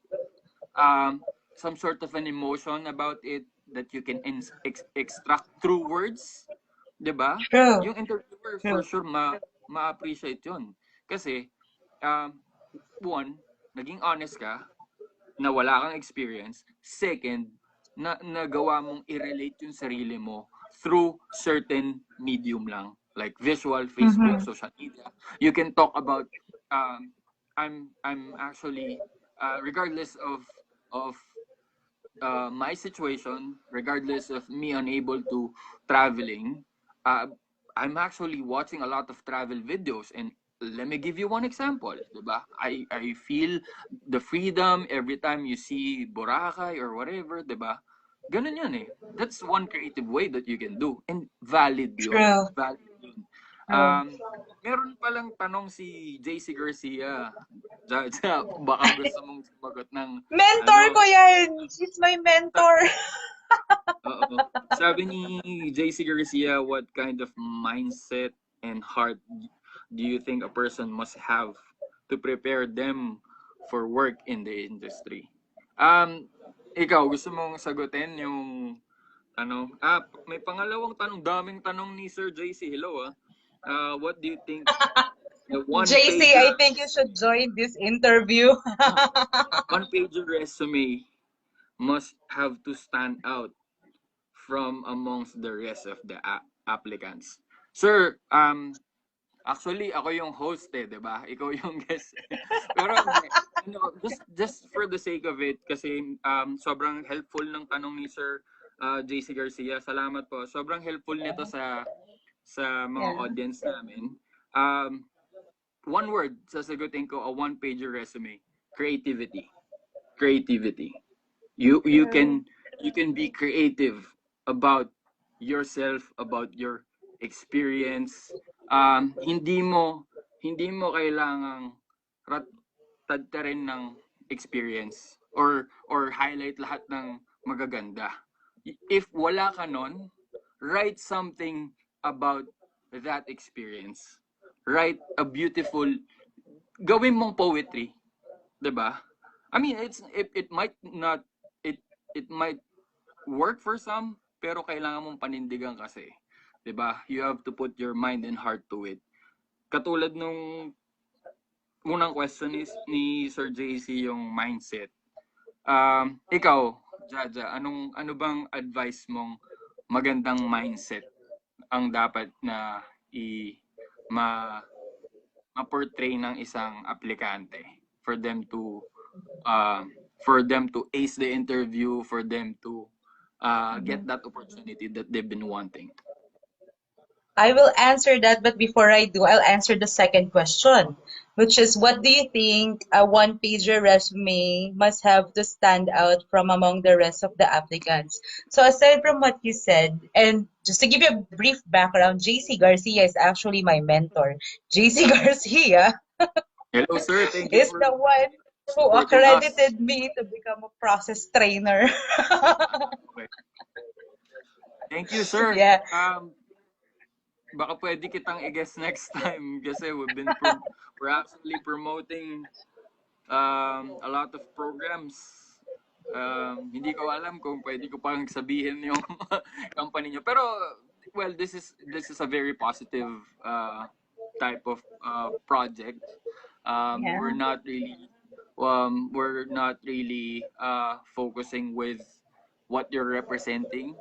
B: some sort of an emotion about it that you can extract through words, 'di ba?
A: True.
B: Yung interviewer for
A: True.
B: sure ma-appreciate 'yon. Kasi um one, naging honest ka na wala kang experience. Second, na nagawa mong i-relate yung sarili mo through certain medium lang, like visual, Facebook,
A: Mm-hmm.
B: social media. You can talk about um I'm actually regardless of my situation, regardless of me unable to traveling, uh, I'm actually watching a lot of travel videos. And let me give you one example, diba? I feel the freedom every time you see Boracay or whatever, diba? Ganun yun eh. That's one creative way that you can do. And valid yun.
A: True.
B: Valid yun.
A: True.
B: Meron palang tanong si JC Garcia. Jaja, baka gusto mong sumagot ng
A: Mentor
B: ano,
A: ko yan! He's my mentor!
B: oo. Sabi ni JC Garcia, what kind of mindset and heart do you think a person must have to prepare them for work in the industry? Ikaw, gusto mong sagutin yung ano? May pangalawang tanong, daming tanong ni Sir JC. Hello ah. What do you think the
A: JC, I
B: one-pager
A: think you should join this interview.
B: one-pager resume must have to stand out from amongst the rest of the applicants? Sir, actually, ako yung host eh, di ba? Ikaw yung guest. Pero, just for the sake of it, kasi sobrang helpful ng tanong ni Sir JC Garcia. Salamat po. Sobrang helpful nito sa mga
A: Yeah.
B: audience namin. One word, sasagutin ko, a one-pager resume. Creativity. Creativity. You
A: True.
B: can be creative about yourself, about your experience. Hindi mo kailangang tadtarin ng experience or highlight lahat ng magaganda. If wala ka nun, write something about that experience. Write a beautiful, gawin mong poetry, 'di ba? I mean, it might not it it might work for some, pero kailangan mong panindigan kasi, 'di ba? You have to put your mind and heart to it. Katulad nung unang question ni Sir JC, yung mindset. Ikaw, Jaja, ano bang advice mong magandang mindset ang dapat na ma ma-portray ng isang aplikante for them to ace the interview, for them to get that opportunity that they've been wanting?
A: I will answer that, but before I do, I'll answer the second question, which is what do you think a one-pager resume must have to stand out from among the rest of the applicants? So aside from what you said, and just to give you a brief background, JC Garcia is actually my mentor. JC Garcia
B: Hello, sir. Thank you
A: is
B: for
A: the one who
B: supporting us.
A: accredited me to become a process trainer.
B: Okay. Thank you, sir.
A: Yeah.
B: Baka pwede kitang i-guess next time kasi we're actually promoting a lot of programs. Hindi ko alam kung pwede ko pang sabihin yung company nyo. Pero, well, this is a very positive type of project.
A: Yeah.
B: We're not really focusing with what you're representing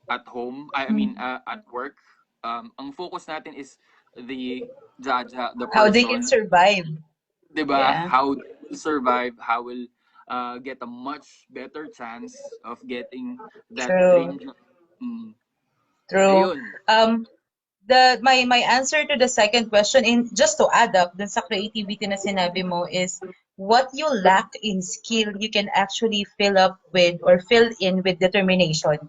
B: at home. I mean,
A: Mm.
B: at work. Ang focus natin is the Jaja, the
A: How they can
B: person,
A: survive.
B: 'di ba?
A: Yeah.
B: How they will survive, how will get a much better chance of getting that
A: True.
B: dream job. Mm.
A: True.
B: Ayun.
A: Um, my answer to the second question, in just to add up dun sa creativity na sinabi mo, is what you lack in skill you can actually fill up with or fill in with determination.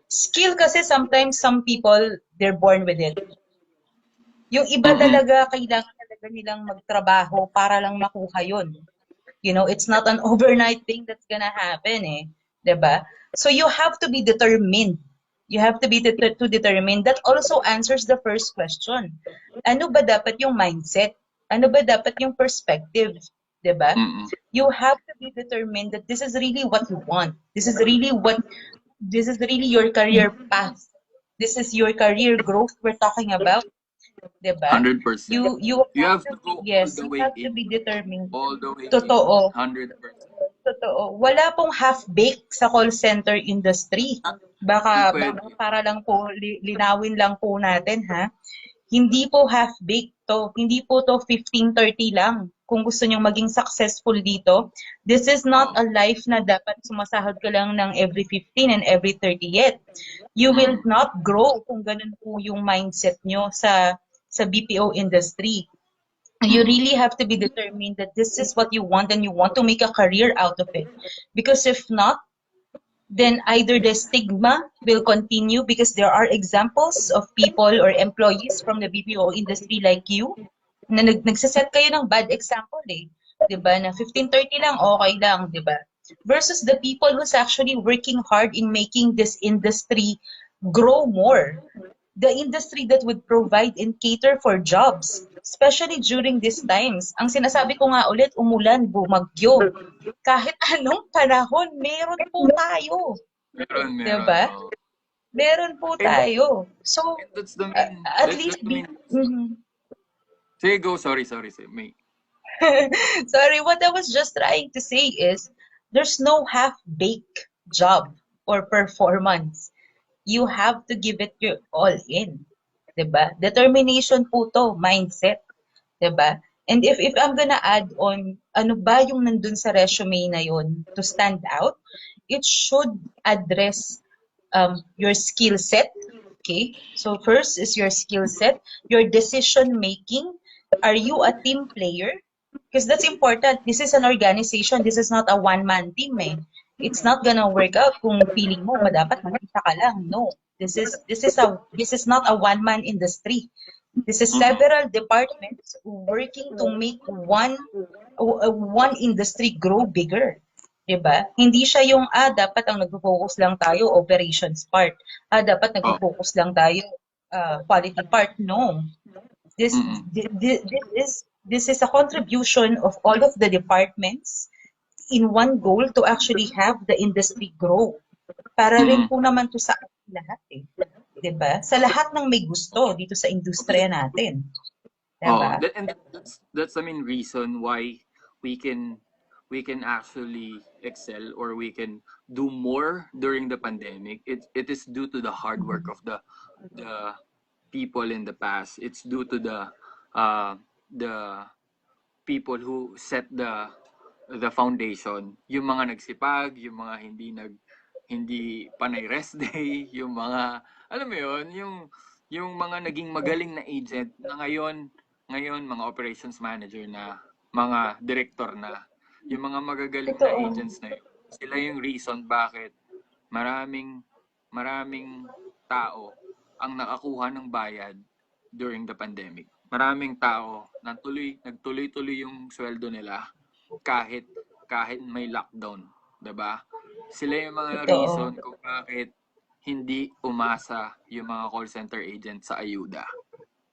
A: Skill kasi sometimes some people they're born with it. Yung iba
B: Mm-mm.
A: talaga kailangan talaga nilang magtrabaho para lang makuha yun. You know, it's not an overnight thing that's gonna happen eh. 'Di ba? So you have to be determined. You have to be determined. That also answers the first question. Ano ba dapat yung mindset? Ano ba dapat yung perspective? 'Di ba?
B: Mm-mm.
A: You have to be determined that this is really what you want. This is really your career path. This is your career growth we're talking about, 'di ba?
B: 100%.
A: You
B: You
A: have
B: have
A: to
B: to
A: be,
B: go all
A: yes,
B: the
A: you
B: way
A: have to
B: in.
A: be determined.
B: All the way in.
A: Totoo.
B: 100%.
A: Totoo. Wala pong half-baked sa call center industry.
B: Hindi
A: Baka
B: pwede.
A: para lang po, linawin lang po natin ha. Hindi po half-baked to. Hindi po to 15-30 lang. kung gusto nyong maging successful dito, this is not
B: Oo.
A: a life na dapat sumasahod ka lang ng every 15 and every 30th. You will not grow kung ganun po yung mindset nyo sa BPO industry. You really have to be determined that this is what you want and you want to make a career out of it. Because if not, then either the stigma will continue because there are examples of people or employees from the BPO industry like you na nagsaset kayo ng bad example eh. 'Di ba? Na 15-30 lang, okay lang, 'di ba? Versus the people who's actually working hard in making this industry grow more. The industry that would provide and cater for jobs, especially during these times. Ang sinasabi ko nga ulit, umulan, bumagyo. Kahit anong panahon, meron po tayo.
B: Meron,
A: 'Di ba?
B: oo.
A: Meron po
B: And,
A: tayo. So,
B: and that's the main,
A: at least
B: that's the
A: be...
B: main reason.
A: Mhm.
B: Sige, go. Sorry, May.
A: Sorry, what I was just trying to say is there's no half-baked job or performance. You have to give it your all in. 'Di ba? Determination po to, mindset. 'Di ba? And if I'm gonna add on, ano ba yung nandun sa resume na yon to stand out, it should address your skill set. Okay? So first is your skill set, your decision making. Are you a team player? Because that's important. This is an organization. This is not a one-man team eh. It's not gonna work out kung feeling mo dapat mag-isa ka lang. No. This is not a one-man industry. This is several departments working to make one industry grow bigger. 'Di ba? Hindi siya yung dapat ang nagfo-focus lang tayo operations part. Dapat
B: Oh.
A: nagfo-focus lang tayo quality part. No. This
B: Mm-mm.
A: this is a contribution of all of the departments in one goal to actually have the industry grow. Para rin
B: Mm-mm.
A: po naman to sa lahat eh. 'Di ba? Sa lahat ng may gusto dito sa industriya natin. 'Di
B: Oh,
A: ba?
B: and that's the main reason why we can we can actually excel or we can do more during the pandemic. It is due to the hard work of the people in the past. It's due to the people who set the foundation. Yung mga nagsipag, yung mga hindi panay rest day, yung mga alam mo yon, yung mga naging magaling na agent na ngayon mga operations manager na, mga director na, yung mga magagaling na
A: Totoo.
B: agents na yun, sila yung reason bakit maraming maraming tao ang nakakuha ng bayad during the pandemic. Maraming tao nagtuloy-tuloy yung sweldo nila kahit kahit may lockdown, 'di ba? Sila yung mga
A: Totoo.
B: reason kung bakit hindi umasa yung mga call center agent sa ayuda,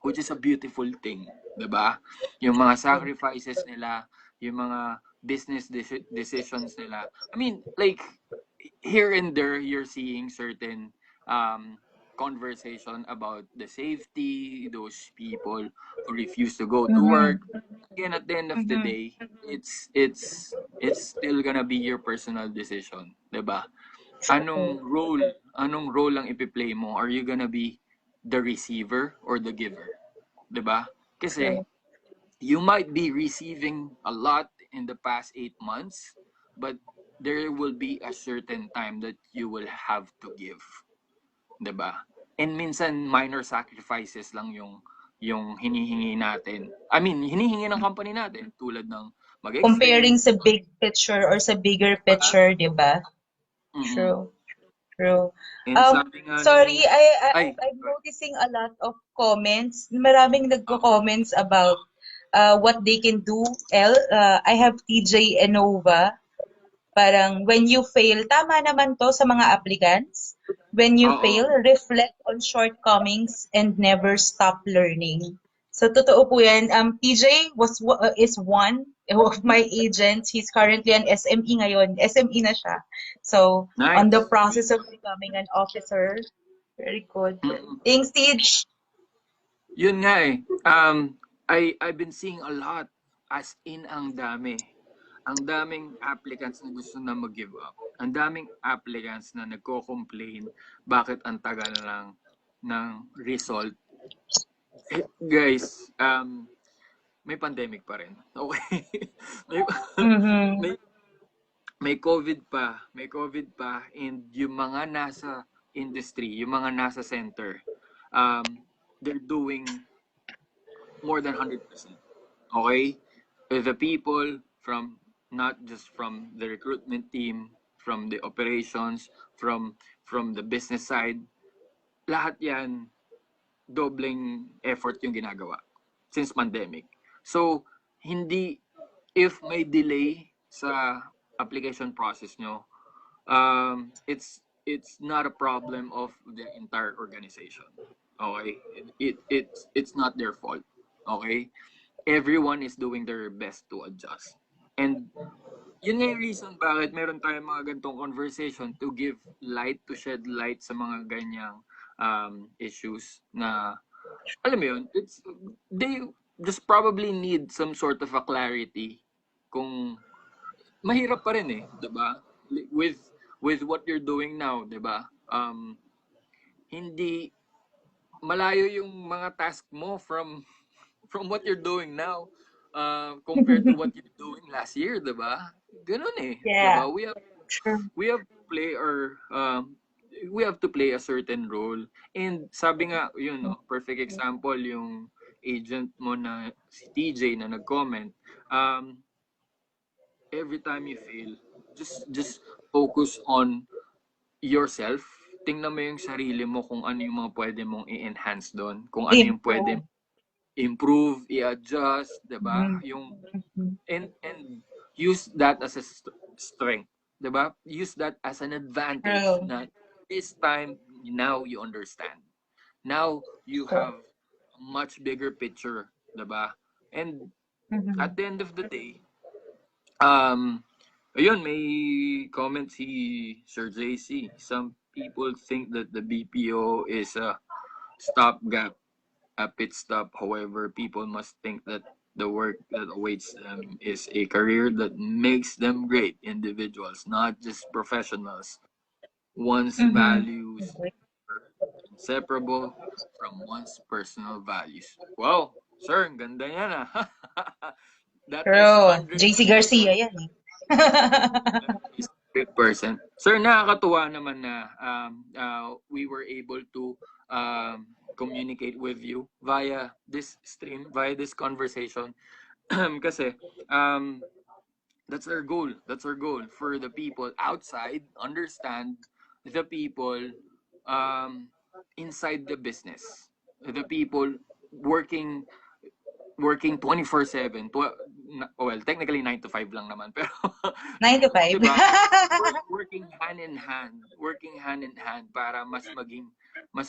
B: which is a beautiful thing, 'di ba? Yung mga sacrifices nila, yung mga business decisions nila. I mean, like here and there you're seeing certain conversation about the safety, those people who refuse to go to work.
A: Mhm.
B: Again, at the end of the
A: Mhm.
B: day, it's still gonna be your personal decision, 'di ba?
A: True.
B: Anong role ang ipi-play mo? Are you gonna be the receiver or the giver? 'Di ba? Kasi
A: True.
B: you might be receiving a lot in the past 8 months, but there will be a certain time that you will have to give, 'di ba? And minsan minor sacrifices lang yung hinihingi natin. I mean, hinihingi ng company natin tulad ng mag-extend,
A: Comparing sa big picture or sa bigger
B: 'di ba?
A: picture, 'di ba?
B: Mm.
A: True. True.
B: And sabi nga
A: Sorry,
B: ni ay,
A: I'm noticing a lot of comments. Maraming nagko-comments about what they can do. I have TJ Enova. Parang when you fail, tama naman to sa mga applicants. When you
B: oo.
A: fail, reflect on shortcomings and never stop learning. So totoo po yan. TJ is one of my agents. He's currently an SME ngayon. SME na siya. So on the
B: Nice.
A: process of becoming an officer. Very good.
B: Mm.
A: Thanks, TJ.
B: Yun nga eh. I've been seeing a lot, as in ang dami. Ang daming applicants na gusto na mag-give up. Ang daming applicants na nagko-complain bakit ang tagal lang ng result. Guys, may pandemic pa rin. Okay? may,
A: Mm-hmm.
B: may, may COVID pa. May COVID pa. And yung mga nasa industry, yung mga nasa center, they're doing more than 100%. Okay? The people from, not just from the recruitment team, from the operations, from the business side, lahat yan dobleng effort yung ginagawa since pandemic. So, hindi, if may delay sa application process nyo, it's not a problem of the entire organization. Okay? It's not their fault. Okay? Everyone is doing their best to adjust. And yun nga yung reason bakit meron tayong mga gantong conversation to give light, to shed light sa mga ganyang issues na, alam mo yun, they just probably need some sort of a clarity kung mahirap pa rin eh, 'di ba? With what you're doing now, 'di ba? Hindi malayo yung mga task mo from what you're doing now compared to what you're doing last year, 'di ba? Ganun eh, 'di
A: Yeah,
B: ba?
A: true.
B: We have to play our we have to play a certain role. And sabi nga, yun, no, perfect example yung agent mo na si TJ na nag-comment. Every time you fail, just focus on yourself. Tingnan mo yung sarili mo kung ano yung mga pwede mong i-enhance doon, kung ano yung pwede
A: Improve.
B: improve, i-adjust, 'di ba? Yung
A: Mm-hmm.
B: and use that as a strength, 'di ba? Use that as an advantage
A: True.
B: na this time now you understand. Now you
A: True.
B: have a much bigger picture, 'di ba? And
A: Mm-hmm.
B: at the end of the day, um ayun, may comment si Sir JC. Some people think that the BPO is a stopgap, a pit stop. However, people must think that the work that awaits them is a career that makes them great individuals, not just professionals. One's
A: Mm-hmm.
B: values are inseparable from one's personal values. Wow, sir, ang ganda niyan ah. That is
A: True.
B: 100%.
A: JC Garcia yan eh.
B: That is 100%. Sir, nakakatuwa naman na we were able to communicate with you via this stream, via this conversation. Kasi that's our goal. That's our goal for the people outside understand the people um, inside the business. The people working working 24/7. Well, technically 9 to 5 lang naman pero
A: 9 to 5.
B: 'di ba? Working hand in hand para mas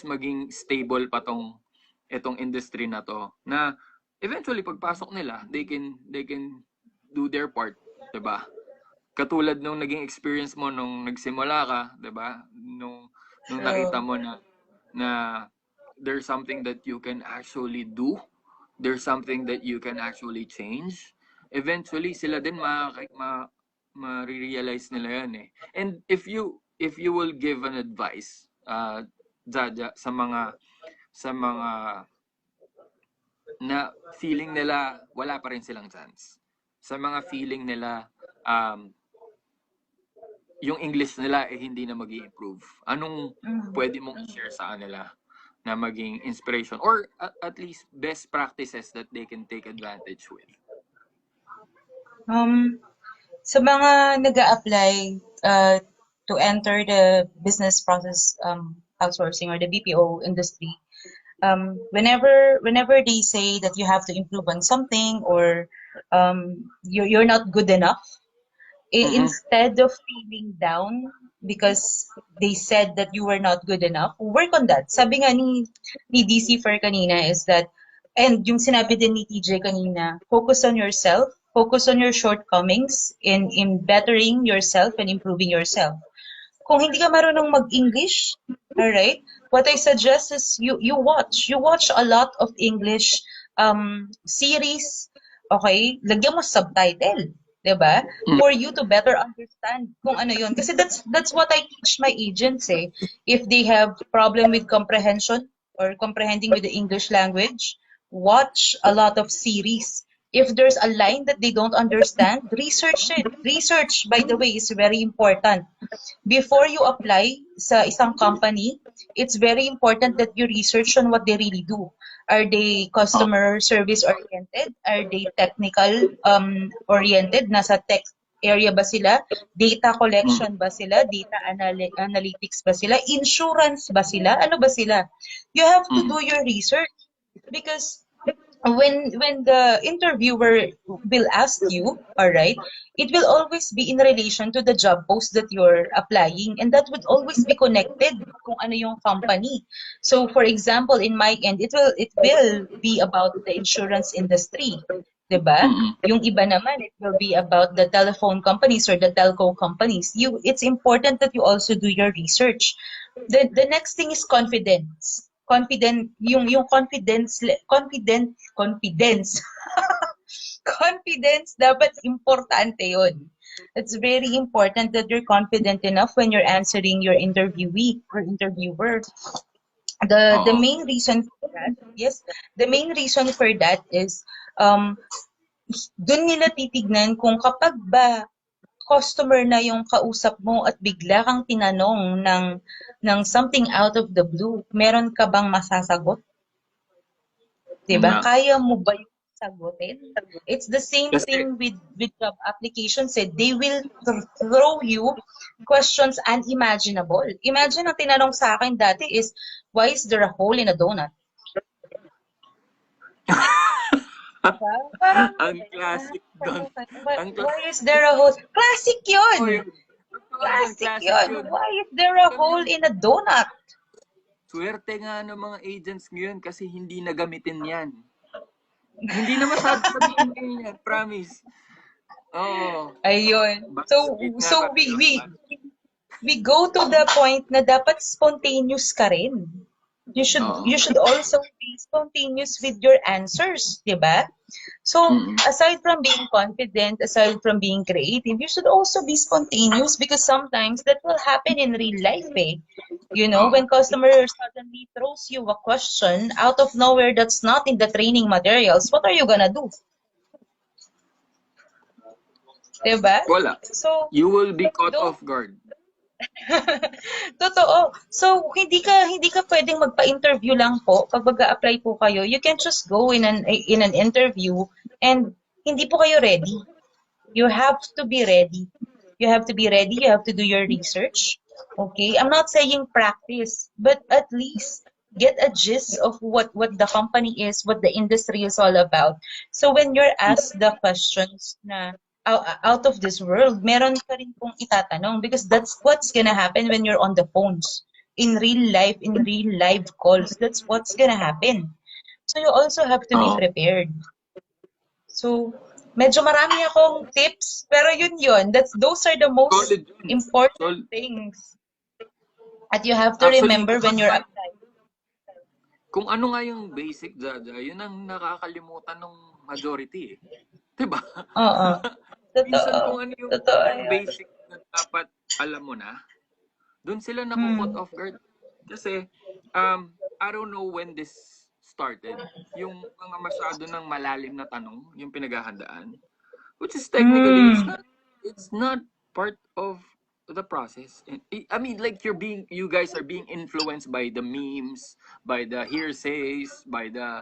B: maging stable pa itong industry na to na eventually pagpasok nila, they can do their part, 'di ba? Katulad nung naging experience mo nung nagsimula ka, 'di ba? Nung nakita
A: True.
B: mo na there's something that you can actually do, there's something that you can actually change. Eventually sila din ma-realize nila yan eh. And if you will give an advice, Jaja, sa mga na feeling nila wala pa rin silang chance, sa mga feeling nila um, yung English nila eh hindi na mag-i-improve, anong
A: Mm.
B: pwede mong i-share sa kanila na maging inspiration or at least best practices that they can take advantage with?
A: Um, sa mga nag-a-apply to enter the business process outsourcing or the BPO industry, whenever they say that you have to improve on something or you're not good enough,
B: Mm-hmm.
A: instead of feeling down because they said that you were not good enough, work on that. Sabi nga ni DCFER kanina is that, and yung sinabi din ni TJ kanina, focus on yourself, focus on your shortcomings in bettering yourself and improving yourself. Kung hindi ka marunong mag-English, alright, what I suggest is you watch a lot of English series, okay? Lagyan mo subtitle, 'di ba? For you to better understand kung ano 'yon. Kasi that's what I teach my agents eh. If they have problem with comprehension or comprehending with the English language, watch a lot of series If there's a line that they don't understand, research it. Research, by the way, is very important. Before you apply sa isang company, it's very important that you research on what they really do. Are they customer service oriented? Are they technical oriented? Nasa tech area ba sila? Data collection ba sila? Data analytics ba sila? Insurance ba sila? Ano ba sila? You have to do your research because when the interviewer will ask you, all right, it will always be in relation to the job post that you're applying, and that would always be connected kung ano yung company. So for example, in my end, it will be about the insurance industry, 'di ba? Yung iba naman, it will be about the telephone companies or the telco companies. It's important that you also do your research. The next thing is confidence. Yung confidence. Confidence, dapat importante yun. It's very important that you're confident enough when you're answering your interviewee or interviewer. The main reason for that, yes, the main reason for that is dun nila titignan kung kapag ba customer na yung kausap mo at bigla kang tinanong ng something out of the blue, meron ka bang masasagot? 'Di ba? Kaya mo ba yung sagutin? It's the same thing with job applications. They will throw you questions unimaginable. Imagine ang tinanong sa akin dati is, why is there a hole in a donut? Diba? Parang,
B: Ang classic doon.
A: why is there a hole? Classic yun! Classic yun! Why is there a hole in a donut?
B: Swerte nga ng mga agents ngayon kasi hindi na gamitin yan. Hindi na masyado sabihin yan, promise. Oo.
A: Ayun. So we go to the point na dapat spontaneous ka rin. You should also be spontaneous with your answers, 'di ba? So, aside from being confident, aside from being creative, you should also be spontaneous because sometimes that will happen in real life, eh. You know, when customer suddenly throws you a question out of nowhere that's not in the training materials, what are you gonna do? Diba?
B: Wala.
A: So,
B: You will be caught off guard.
A: Totoo. So, hindi ka pwedeng magpa-interview lang po pag mag-a-apply po kayo. You can just go in an interview and hindi po kayo ready. You have to be ready. You have to be ready. You have to do your research. Okay? I'm not saying practice, but at least get a gist of what the company is, what the industry is all about. So when you're asked the questions na out of this world, meron ka rin pong itatanong because that's what's gonna happen when you're on the phones. In real life, in real live calls, that's what's gonna happen. So you also have to be prepared. So, medyo marami akong tips, pero yun. Those are the most important things that you have to remember when you're applying.
B: Kung ano nga yung basic, Jaja, yun ang nakakalimutan ng majority, eh. Diba?
A: Oo.
B: Minsan
A: Totoo.
B: kung ano yung basic na dapat alam mo na, doon sila naku-caught off guard. Kasi, I don't know when this started, yung mga masyado ng malalim na tanong, yung pinaghahandaan, which is technically, it's not part of the process. I mean, like you guys are being influenced by the memes, by the hearsays, by the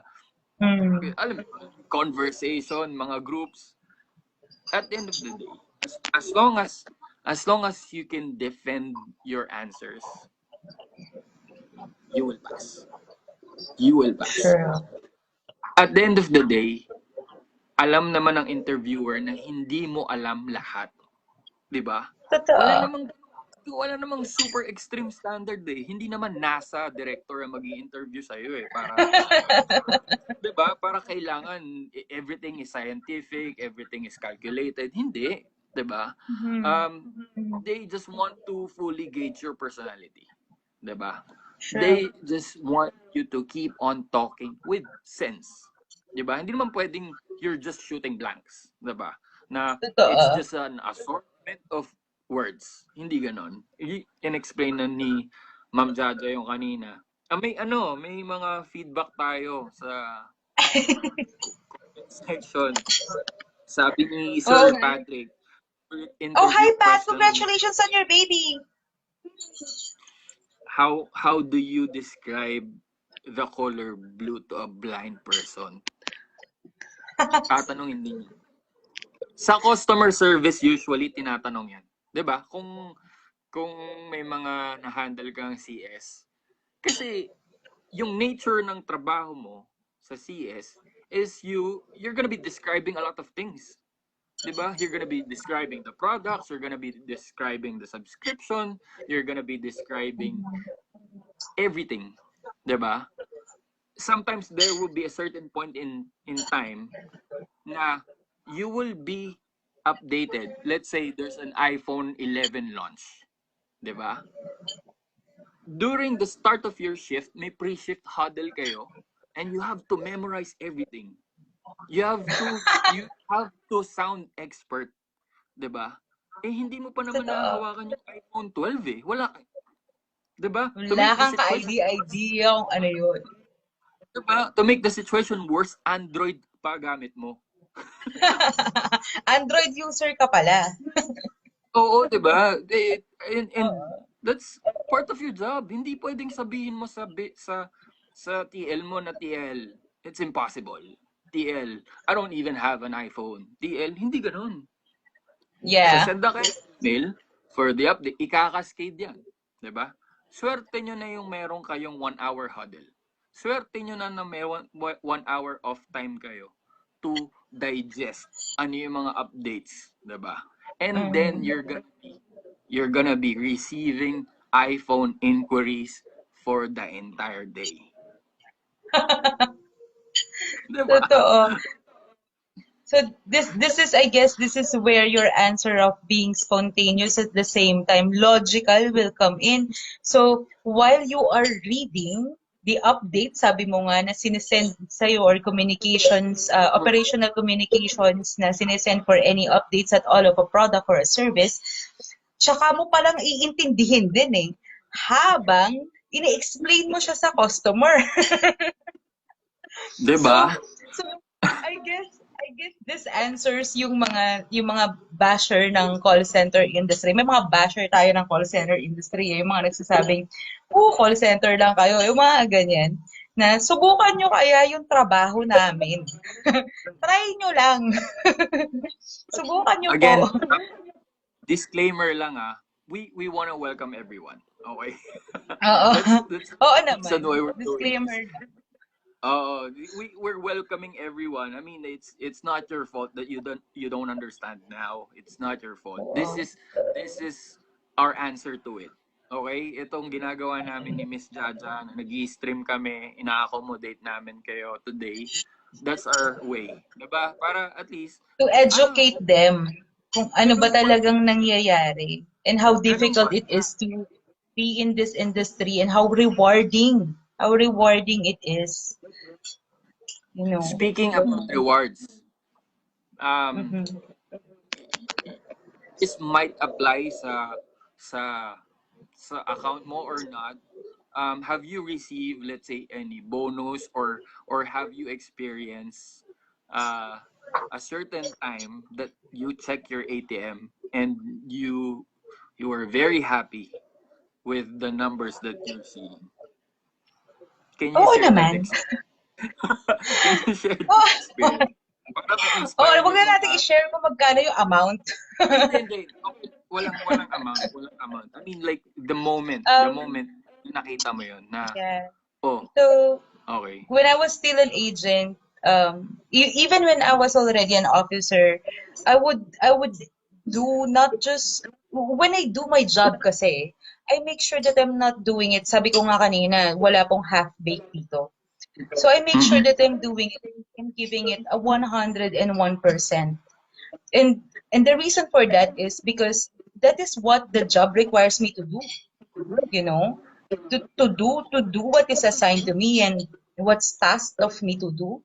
B: alam mo, conversation, mga groups. At the end of the day, as long as you can defend your answers, you will pass. You will pass.
A: True.
B: At the end of the day, alam naman ng interviewer na hindi mo alam lahat. 'Di ba?
A: Totoo.
B: Wala namang super extreme standard, eh. Hindi naman NASA director ang magi-interview sa iyo, eh, para 'di ba? Para kailangan everything is scientific, everything is calculated. Hindi, 'di ba? They just want to fully gauge your personality. 'Di ba? They just want you to keep on talking with sense. 'Di ba? Hindi naman pwedeng you're just shooting blanks, 'di ba? Na it's just an assortment of words. Hindi ganon. In-explain na ni Ma'am Jaja yung kanina. May mga feedback tayo sa section. Sabi ni
A: Oh,
B: Sir Patrick,
A: oh,
B: interview
A: hi, Pat.
B: question will
A: Congratulations on your baby.
B: how do you describe the color blue to a blind person? Tatanungin ninyo. Sa customer service usually tinatanong 'yan. 'Di ba? Kung may mga na-handle kang CS. Kasi yung nature ng trabaho mo sa CS is you're gonna be describing a lot of things. 'Di ba? You're gonna be describing the products, you're gonna be describing the subscription, you're gonna be describing everything. 'Di ba? Sometimes there will be a certain point in time na you will be updated. Let's say there's an iPhone 11 launch, 'di ba? During the start of your shift, may pre-shift huddle kayo and you have to memorize everything. You have to sound expert, 'di ba? Eh hindi mo pa naman
A: Totoo.
B: nahahawakan yung iPhone 12 eh. Wala, 'di ba? To
A: Wala
B: make the
A: kang
B: situation worse,
A: ka-idea kung ano yun.
B: 'di ba? To make the situation worse, Android pa gamit mo.
A: Android user ka pala.
B: Oo, 'di ba? And
A: Oo.
B: that's part of your job. Hindi pwedeng sabihin mo sa TL mo na TL, it's impossible. TL, I don't even have an iPhone. TL, hindi ganoon.
A: Yeah.
B: Sasend na kayo email for the update. Ikakascade yan. 'Di ba? Swerte nyo na yung meron kayong 1 hour huddle. Swerte nyo na may 1 hour off time kayo to digest ano yung mga updates, 'di ba? And then
A: Mm.
B: you're gonna be receiving iPhone inquiries for the entire day. 'Di ba?
A: Totoo. So this is, I guess this is where your answer of being spontaneous at the same time logical will come in. So while you are reading the update, sabi mo nga na sinesend sa'yo or communications, operational communications na sinesend for any updates at all of a product or a service, tsaka mo palang iintindihin din eh, habang ini-explain mo siya sa customer.
B: 'Di ba?
A: So, so I guess this answers yung mga basher ng call center industry. May mga basher tayo ng call center industry, yung mga nagsasabing, call center lang kayo, yung mga ganyan. Na subukan nyo kaya yung trabaho namin. Try nyo lang. Subukan nyo po.
B: Again, disclaimer lang we want to welcome everyone. Okay?
A: Oo.
B: That's
A: Oo
B: the reason
A: naman.
B: why we're doing this.
A: Disclaimer lang.
B: We're welcoming everyone. I mean, it's not your fault that you don't understand now. It's not your fault. This
A: Oo.
B: is this is our answer to it. Okay? Itong ginagawa namin ni Miss Jaja na nag-i-stream kami, ina-accommodate namin kayo today. That's our way. 'Di ba? Para at least
A: To educate them kung ano ba
B: ganun pa
A: talagang nangyayari and how
B: ganun pa
A: difficult it is to be in this industry and how rewarding it is, you know.
B: speaking about rewards. Um
A: Mm-hmm.
B: this might apply sa sa account mo or not. Have you received, let's say, any bonus, or have you experienced uh, a certain time that you check your ATM and you are very happy with the numbers that you're seeing? Can you
A: Oo
B: share that
A: naman.
B: Can you share that
A: Oh,
B: experience? Para
A: oh,
B: ma-inspire
A: wag
B: yung
A: na natin
B: mga
A: i-share kung magkano yung amount.
B: hindi. Okay. Walang amount. I mean, like, the moment
A: um,
B: na nakita mo yun na,
A: yeah.
B: oh,
A: So,
B: okay.
A: when I was still an agent, even when I was already an officer, I would do not just when I do my job kasi, I make sure that I'm not doing it. Sabi ko nga kanina, wala pong half-baked dito. So I make sure
B: Mm-mm.
A: that I'm doing it and giving it a 101%. And the reason for that is because that is what the job requires me to do, you know, to do what is assigned to me and what's tasked of me to do.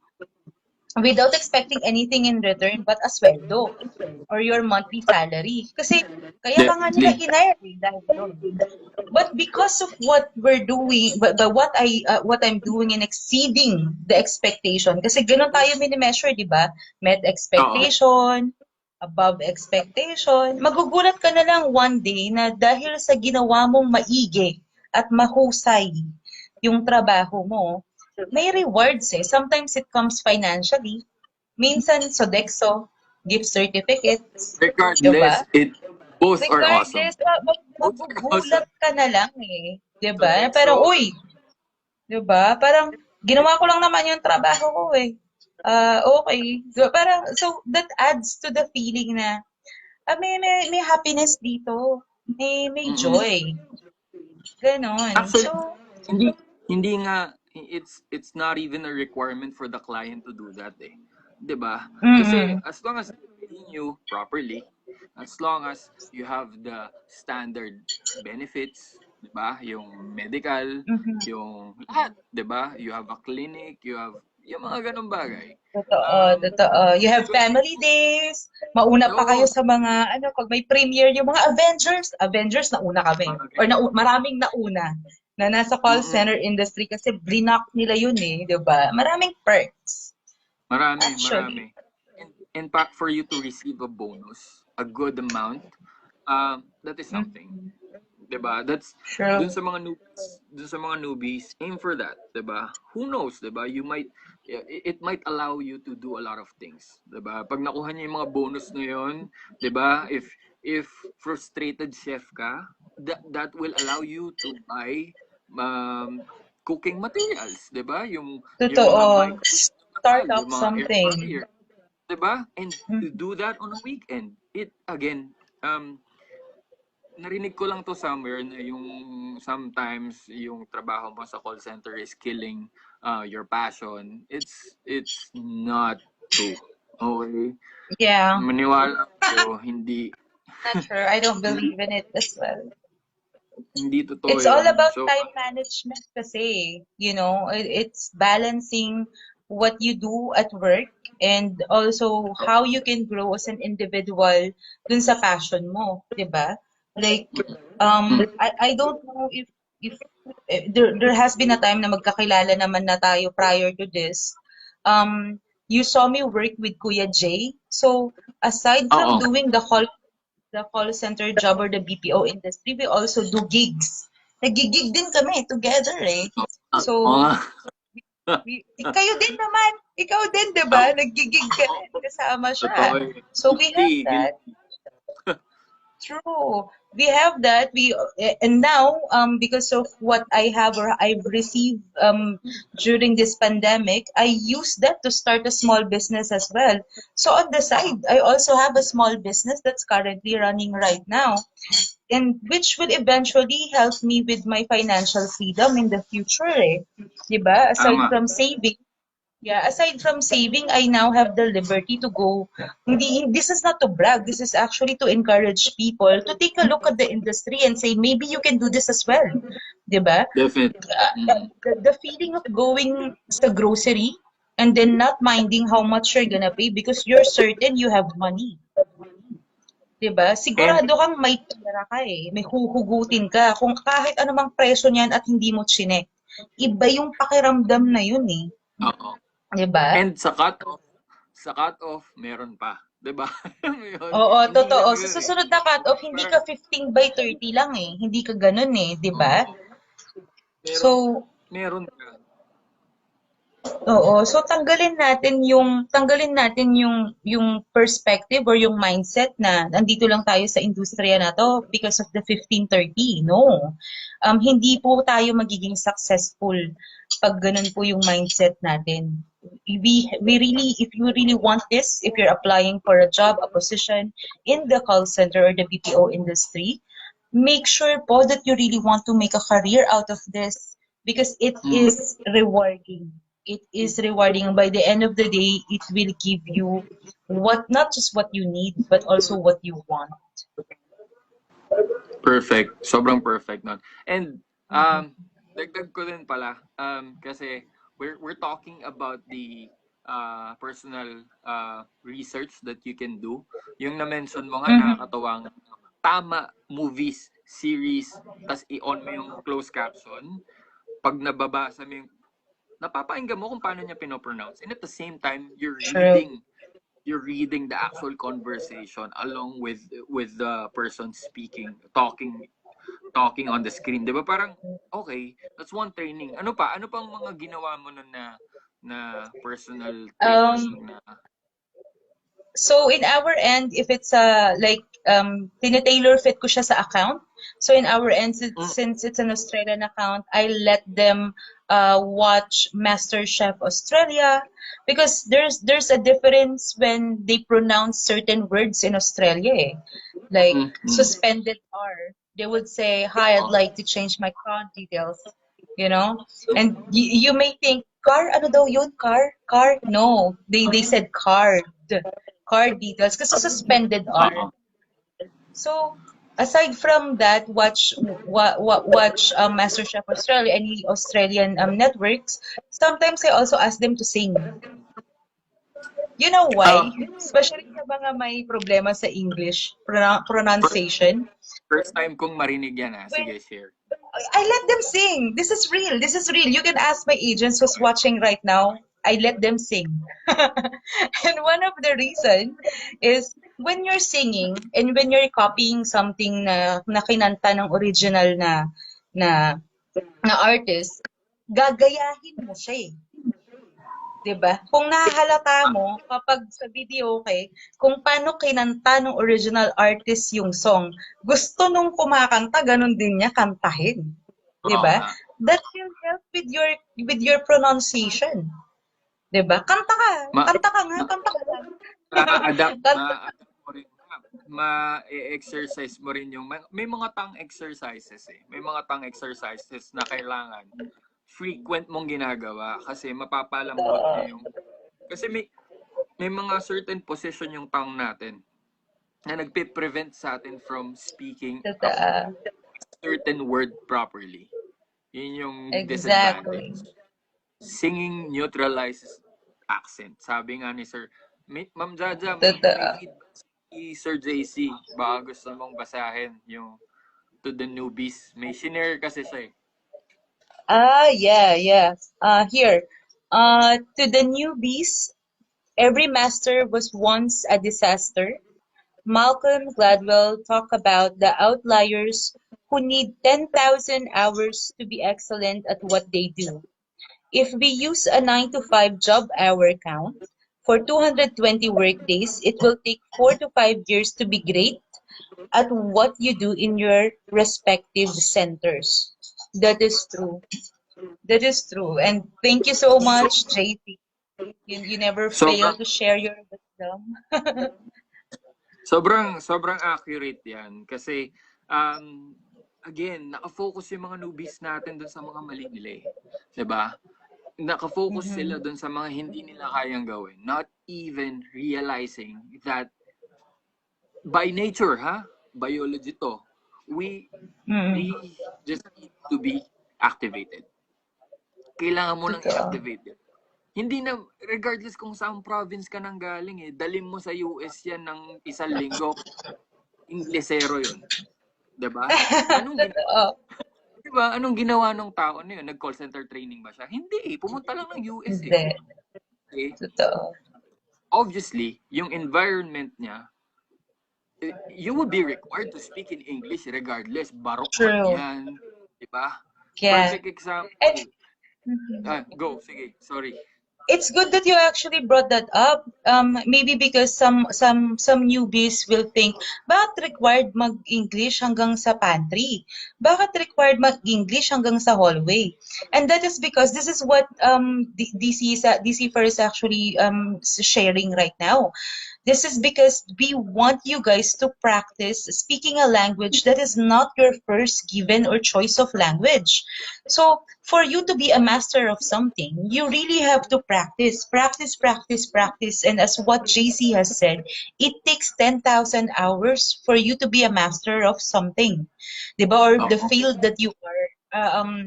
A: without expecting anything in return but a sweldo or your monthly salary. Kasi kaya ka nga nila
B: Definitely.
A: hinire dahil doon. But because of what we're doing, but what I'm doing in exceeding the expectation, kasi ganun tayo mini-measure, di ba? Met
B: Oo.
A: expectation, above expectation. Magugulat ka na lang one day na dahil sa ginawa mong maigi at mahusay yung trabaho mo, may rewards eh. Sometimes it comes financially, minsan Sodexo, gift certificates, di
B: Regardless,
A: ba?
B: both are awesome.
A: Regardless,
B: Both are awesome.
A: magugulat ka na lang eh. 'Di ba? Parang,
B: Sodexo,
A: uy, 'di ba? Parang, ginawa ko lang naman yung trabaho ko eh. Okay. So, parang, so, that adds to the feeling na, may happiness dito. May
B: mm
A: joy. Ganon.
B: actually,
A: So,
B: hindi hindi nga it's not even a requirement for the client to do that eh. 'Di ba? Kasi
A: mm-mm,
B: as long as they're paying you properly, as long as you have the standard benefits, 'di ba? Yung medical,
A: mm-hmm.
B: yung lahat, 'di ba? You have a clinic, you have yung mga ganung bagay.
A: Totoo,
B: Um,
A: totoo. You have family days. Mauna pa kayo
B: oo,
A: sa mga, pag may premiere yung mga Avengers. Avengers, nauna kami. Or maraming nauna na nasa call
B: mm
A: center industry kasi blinak nila yun eh, di ba? Maraming perks,
B: Marami,
A: actually.
B: marami. And in fact, for you to receive a bonus, a good amount, that is something.
A: Mhm.
B: 'Di ba? That's
A: True.
B: dun sa mga newbies, aim for that, 'di ba? Who knows, 'di ba? It might allow you to do a lot of things, 'di ba? Pag nakuha niyo yung mga bonus na 'yon, 'di ba? If frustrated chef ka, that will allow you to buy um, cooking materials, 'di ba? Yung mga
A: Totoo.
B: microwave,
A: Start up
B: yung mga air
A: something.
B: fryer, 'di ba? And to
A: Mhm.
B: do that on a weekend, it again narinig ko lang to somewhere na yung sometimes yung trabaho mo sa call center is killing your passion. It's not true. Okay?
A: Yeah,
B: Maniwala ko, hindi
A: not sure. I don't
B: hindi
A: believe in it as well.
B: hindi totoo
A: It's all
B: yun.
A: about
B: So,
A: time management kasi, it's balancing what you do at work and also how you can grow as an individual dun sa passion mo, 'di ba? Like, I don't know if there has been a time na magkakilala naman na tayo prior to this. You saw me work with Kuya Jay. So, aside from
B: oo.
A: doing the call center job or the BPO industry, we also do gigs. Nagigig din kami together eh.
B: Oo
A: So,
B: nga.
A: kayo din naman. Ikaw din, di ba? Nagigig ka rin. Kasama
B: Totoo
A: siya.
B: eh.
A: So, we have
B: Guilty,
A: that.
B: guilty.
A: True. We have that. And now, because of what I have or I've received during this pandemic, I use that to start a small business as well. So on the side, I also have a small business that's currently running right now, and which will eventually help me with my financial freedom in the future, eh. 'Di ba?
B: Tama.
A: Aside from saving, I now have the liberty to go. This is not to brag. This is actually to encourage people to take a look at the industry and say, maybe you can do this as well. 'Di ba?
B: Definitely.
A: The feeling of going sa grocery and then not minding how much you're gonna pay because you're certain you have money. 'Di ba?
B: And,
A: Sigurado kang may pera ka eh. May huhugutin ka. Kung kahit anumang presyo niyan at hindi mo chinek. Iba yung pakiramdam na yun eh.
B: oo.
A: 'Di ba?
B: And sa cut-off, meron pa. 'Di ba? Alam mo yun?
A: Oo,
B: Hindi
A: totoo.
B: lang
A: Sa
B: yun eh.
A: susunod na cut-off, hindi
B: Parang,
A: ka 15/30 lang eh. Hindi ka ganun eh, 'di ba?
B: meron,
A: So,
B: meron ka.
A: oo. So tanggalin natin yung perspective or yung mindset na nandito lang tayo sa industriya na to because of the 15/30. No. Hindi po tayo magiging successful pag ganun po yung mindset natin. We really, if you really want this, if you're applying for a job, a position in the call center or the BPO industry, make sure po that you really want to make a career out of this because it
B: Mm,
A: is rewarding. It is rewarding. By the end of the day, it will give you not just what you need, but also what you want.
B: perfect. Sobrang perfect nun. And,
A: Mhm.
B: dagdag ko din pala, kasi we're talking about the personal research that you can do. Yung na-mention mo nga,
A: Mm-hmm.
B: nakakatawa nga. Tama, movies, series, tas i-on mo yung closed caption. Pag nababasa mo yung, napapakinggan mo kung paano niya pinopronounce. And at the same time,
A: True.
B: you're reading the actual conversation along with the person speaking, talking on the screen. 'Di ba? Parang okay, that's one training. Ano pa? Ano pang mga ginawa mo nun na personal training
A: Um,
B: na
A: So in our end, if it's like tinitailor fit ko siya sa account. So in our end,
B: mm,
A: since it's an Australian account, I let them watch MasterChef Australia because there's a difference when they pronounce certain words in Australia. Eh. Like
B: mm, mm,
A: suspended R. They would say, "Hi, I'd like to change my card details." You know, and you may think, "Car, ano daw yun? Car? No, they said card details kasi suspended
B: oo.
A: are. So aside from that, watch MasterChef Australia, any Australian networks. Sometimes I also ask them to sing. You know why?
B: Oh,
A: Especially sa mga may problema sa English
B: first,
A: pronunciation.
B: first time kong marinig yan ah.
A: When
B: Sige, share.
A: I let them sing. This is real. This is real. You can ask my agents who's watching right now. I let them sing. And one of the reason is when you're singing and when you're copying something na kinanta ng original na na artist, gagayahin mo siya eh. 'Di ba? Kung nahahalata mo kapag sa video okay, kung paano kinanta ng original artist yung song, gusto nung kumakanta ganun din niya kantahin. 'Di
B: Oo
A: ba?
B: nga.
A: That will help with your pronunciation. 'Di ba?
B: Ma,
A: Kanta ka lang.
B: ma-adapt,
A: Kanta ka.
B: ma-adapt mo rin. Ma-exercise mo rin yung, may mga tang exercises eh. May mga tang exercises na kailangan frequent mong ginagawa kasi mapapalambot
A: Totoo.
B: niya yung, kasi may mga certain position yung tongue natin na nagpe-prevent sa atin from speaking a
A: Totoo.
B: certain word properly. Yun yung disadvantage.
A: Exactly.
B: Singing neutralizes accent. Sabi nga ni Sir, Ma'am Jaja, may
A: Totoo.
B: feedback si Sir JC. Baka gusto mong basahin yung to the newbies. May shinare kasi siya eh.
A: Yeah. Here. To the newbies, every master was once a disaster. Malcolm Gladwell talked about the outliers who need 10,000 hours to be excellent at what they do. If we use a 9 to 5 job hour count for 220 workdays, it will take 4 to 5 years to be great at what you do in your respective centers. That is true. That is true. And thank you so
B: So,
A: much, JP. You never fail
B: sobrang
A: to share your wisdom.
B: sobrang accurate 'yan kasi again, naka-focus yung mga newbies natin dun sa mga mali nila eh. 'Di ba? Naka-focus sila
A: Mhm.
B: dun sa mga hindi nila kayang gawin. Not even realizing that by nature, ha? Biology to. We
A: Mm,
B: we just need to be activated. Kailangan mo lang
A: totoo.
B: i-activate yan. Hindi na, regardless kung saan province ka nang galing eh, dalhin mo sa US yan ng isang linggo, Inglesero yun. 'Di ba? Anong ginawa?
A: Totoo.
B: 'Di ba? Anong ginawa ng tao na yun? Nag-call center training ba siya? Hindi eh. Pumunta lang ng US eh.
A: Hindi.
B: Okay?
A: Totoo.
B: Obviously, yung environment niya, you would be required to speak in English regardless. Barok man
A: True.
B: yan. 'Di ba?
A: Yeah.
B: Perfect example.
A: And mhm.
B: Go. Sige. Sorry.
A: It's good that you actually brought that up. Maybe because some newbies will think, bakit required mag-English hanggang sa pantry? Bakit required mag-English hanggang sa hallway? And that is because this is what DCFER is actually sharing right now. This is because we want you guys to practice speaking a language that is not your first given or choice of language. So, for you to be a master of something, you really have to practice. And as what JC has said, it takes 10,000 hours for you to be a master of something. Diba? Or the
B: Oo.
A: field that you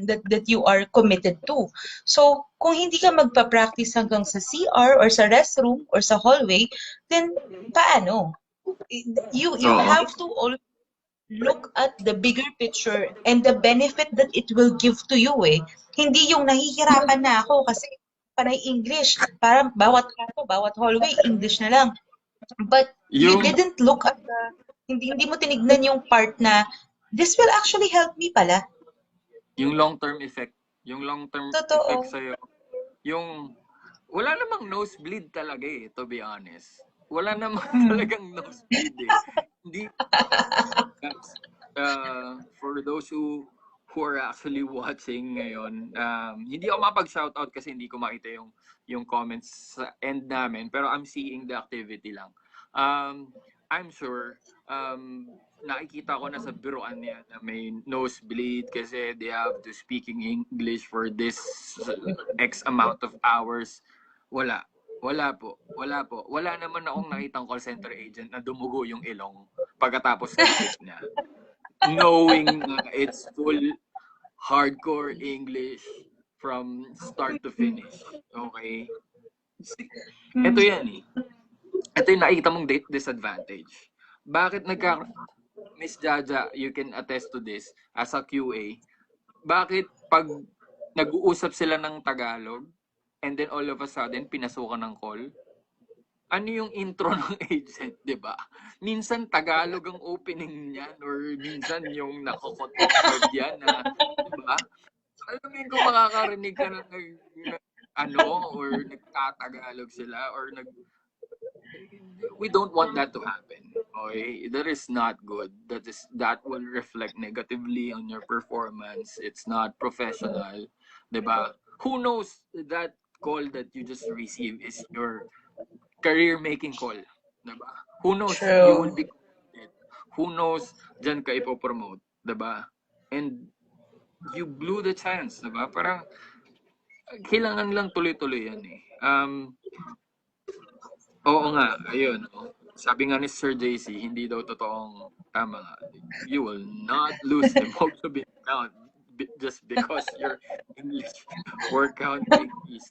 A: that you are committed to. So, kung hindi ka magpa-practice hanggang sa CR or sa restroom or sa hallway, then paano? You
B: Oo.
A: have to all look at the bigger picture and the benefit that it will give to you eh. Hindi yung nahihirapan na ako kasi panay English. Parang bawat kanto, bawat hallway, English na lang. But you
B: Yung,
A: didn't look at the, hindi mo tinignan yung part na this will actually help me pala.
B: yung long-term effect. Yung long-term effect
A: Totoo.
B: sa'yo. Yung, wala namang nosebleed talaga eh, to be honest. Wala namang
A: Mm.
B: talagang nosebleed eh. Hindi, for those who are actually watching ngayon, hindi ako mapag-shoutout kasi hindi ko makita yung comments sa end namin, pero I'm seeing the activity lang. I'm sure nakikita ko na sa biruan niya na may nosebleed kasi they have to speaking English for this X amount of hours. Wala. Wala po. Wala po. Wala naman akong nakitang call center agent na dumugo yung ilong pagkatapos ng shift niya. Knowing na it's full hardcore English from start to finish. Okay? Ito yan eh. Ito yung nakikita mong disadvantage. Bakit Miss Jaja, you can attest to this as a QA. Bakit pag nag-uusap sila ng Tagalog and then all of a sudden pinasukan ng call, ano yung intro ng agent, di ba? Minsan Tagalog ang opening niyan or minsan yung nakakot-off yan na, di ba? Alam mo kung makakarinig ka ng or nagtatagalog sila or we don't want that to happen. Okay? That is not good. That will reflect negatively on your performance. It's not professional. Diba? Who knows that call that you just received is your career-making call. Diba? Who knows you will
A: True.
B: be promoted. Who knows dyan ka ipopromote. Diba? And you blew the chance. Diba? Parang kailangan lang tuloy-tuloy yan eh. Oo nga, ayun. Oh. Sabi nga ni Sir JC, hindi daw totoong tama nga. You will not lose hemoglobin count just because your English word counting is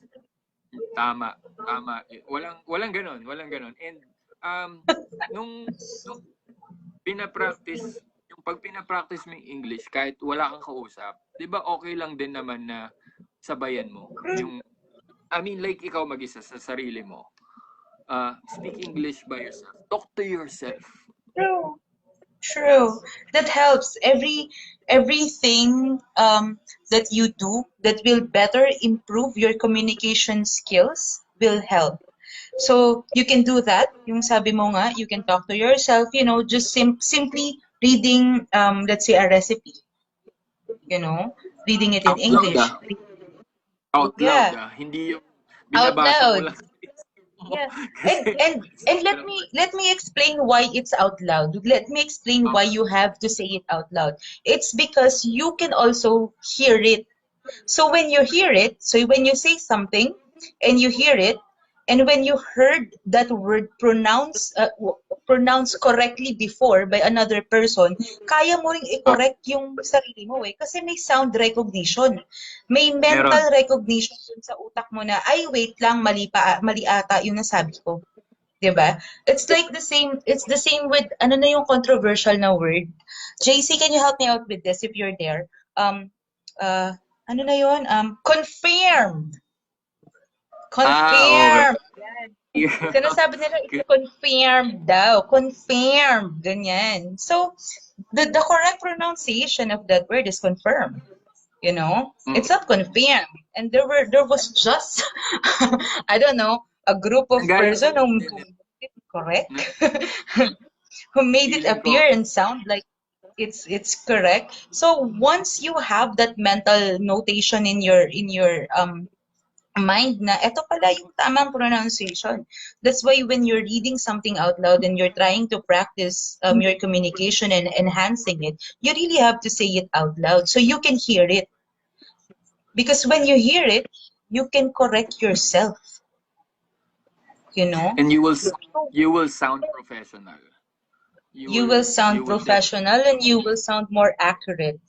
B: tama. Tama. Walang ganoon. And nung yung pag pinapractice mo yung English kahit wala kang kausap, 'di ba okay lang din naman na sabayan mo yung like ikaw mag-isa sa sarili mo. Speak English by yourself. Talk to yourself.
A: True. True. That helps. Everything that you do that will better improve your communication skills will help. So you can do that. Yung sabi mo nga, you can talk to yourself, just simply reading let's say a recipe, reading it in
B: Out loud
A: English.
B: Out loud
A: Yeah,
B: Hindi yung
A: out
B: binabasa mo
A: loud.
B: lang sa isip mo.
A: Yeah. And
B: Kasi,
A: and and let me explain why it's out loud. Let me explain why you have to say it out loud. It's because you can also hear it. So when you hear it, so when you say something and you hear it, and when you heard that word pronounced correctly before by another person, kaya mo ring i-correct yung sarili mo eh. Kasi may sound recognition. May
B: meron.
A: mental recognition dun sa utak mo na, ay wait lang, mali ata yung nasabi ko. 'Di ba? It's the same with ano na yung controversial na word. JC, can you help me out with this if you're there? Uh, ano na yun? Confirmed.
B: Okay.
A: Confirmed. Sinasabi nila, it's confirmed daw. Confirmed. Ganyan. So, the correct pronunciation of that word is confirmed. It's not confirmed. And there was just, I don't know, a group of
B: Nanggaling sa
A: person who
B: internet.
A: made it correct,
B: Na,
A: who made it
B: feeling
A: appear
B: ko,
A: and sound like it's correct. So once you have that mental notation in your mind na eto pala yung tamang pronunciation. That's why when you're reading something out loud and you're trying to practice your communication and enhancing it, you really have to say it out loud so you can hear it. Because when you hear it, you can correct yourself, you know?
B: and you will sound professional.
A: You will
B: You
A: sound
B: will definitely
A: professional and you will sound more accurate.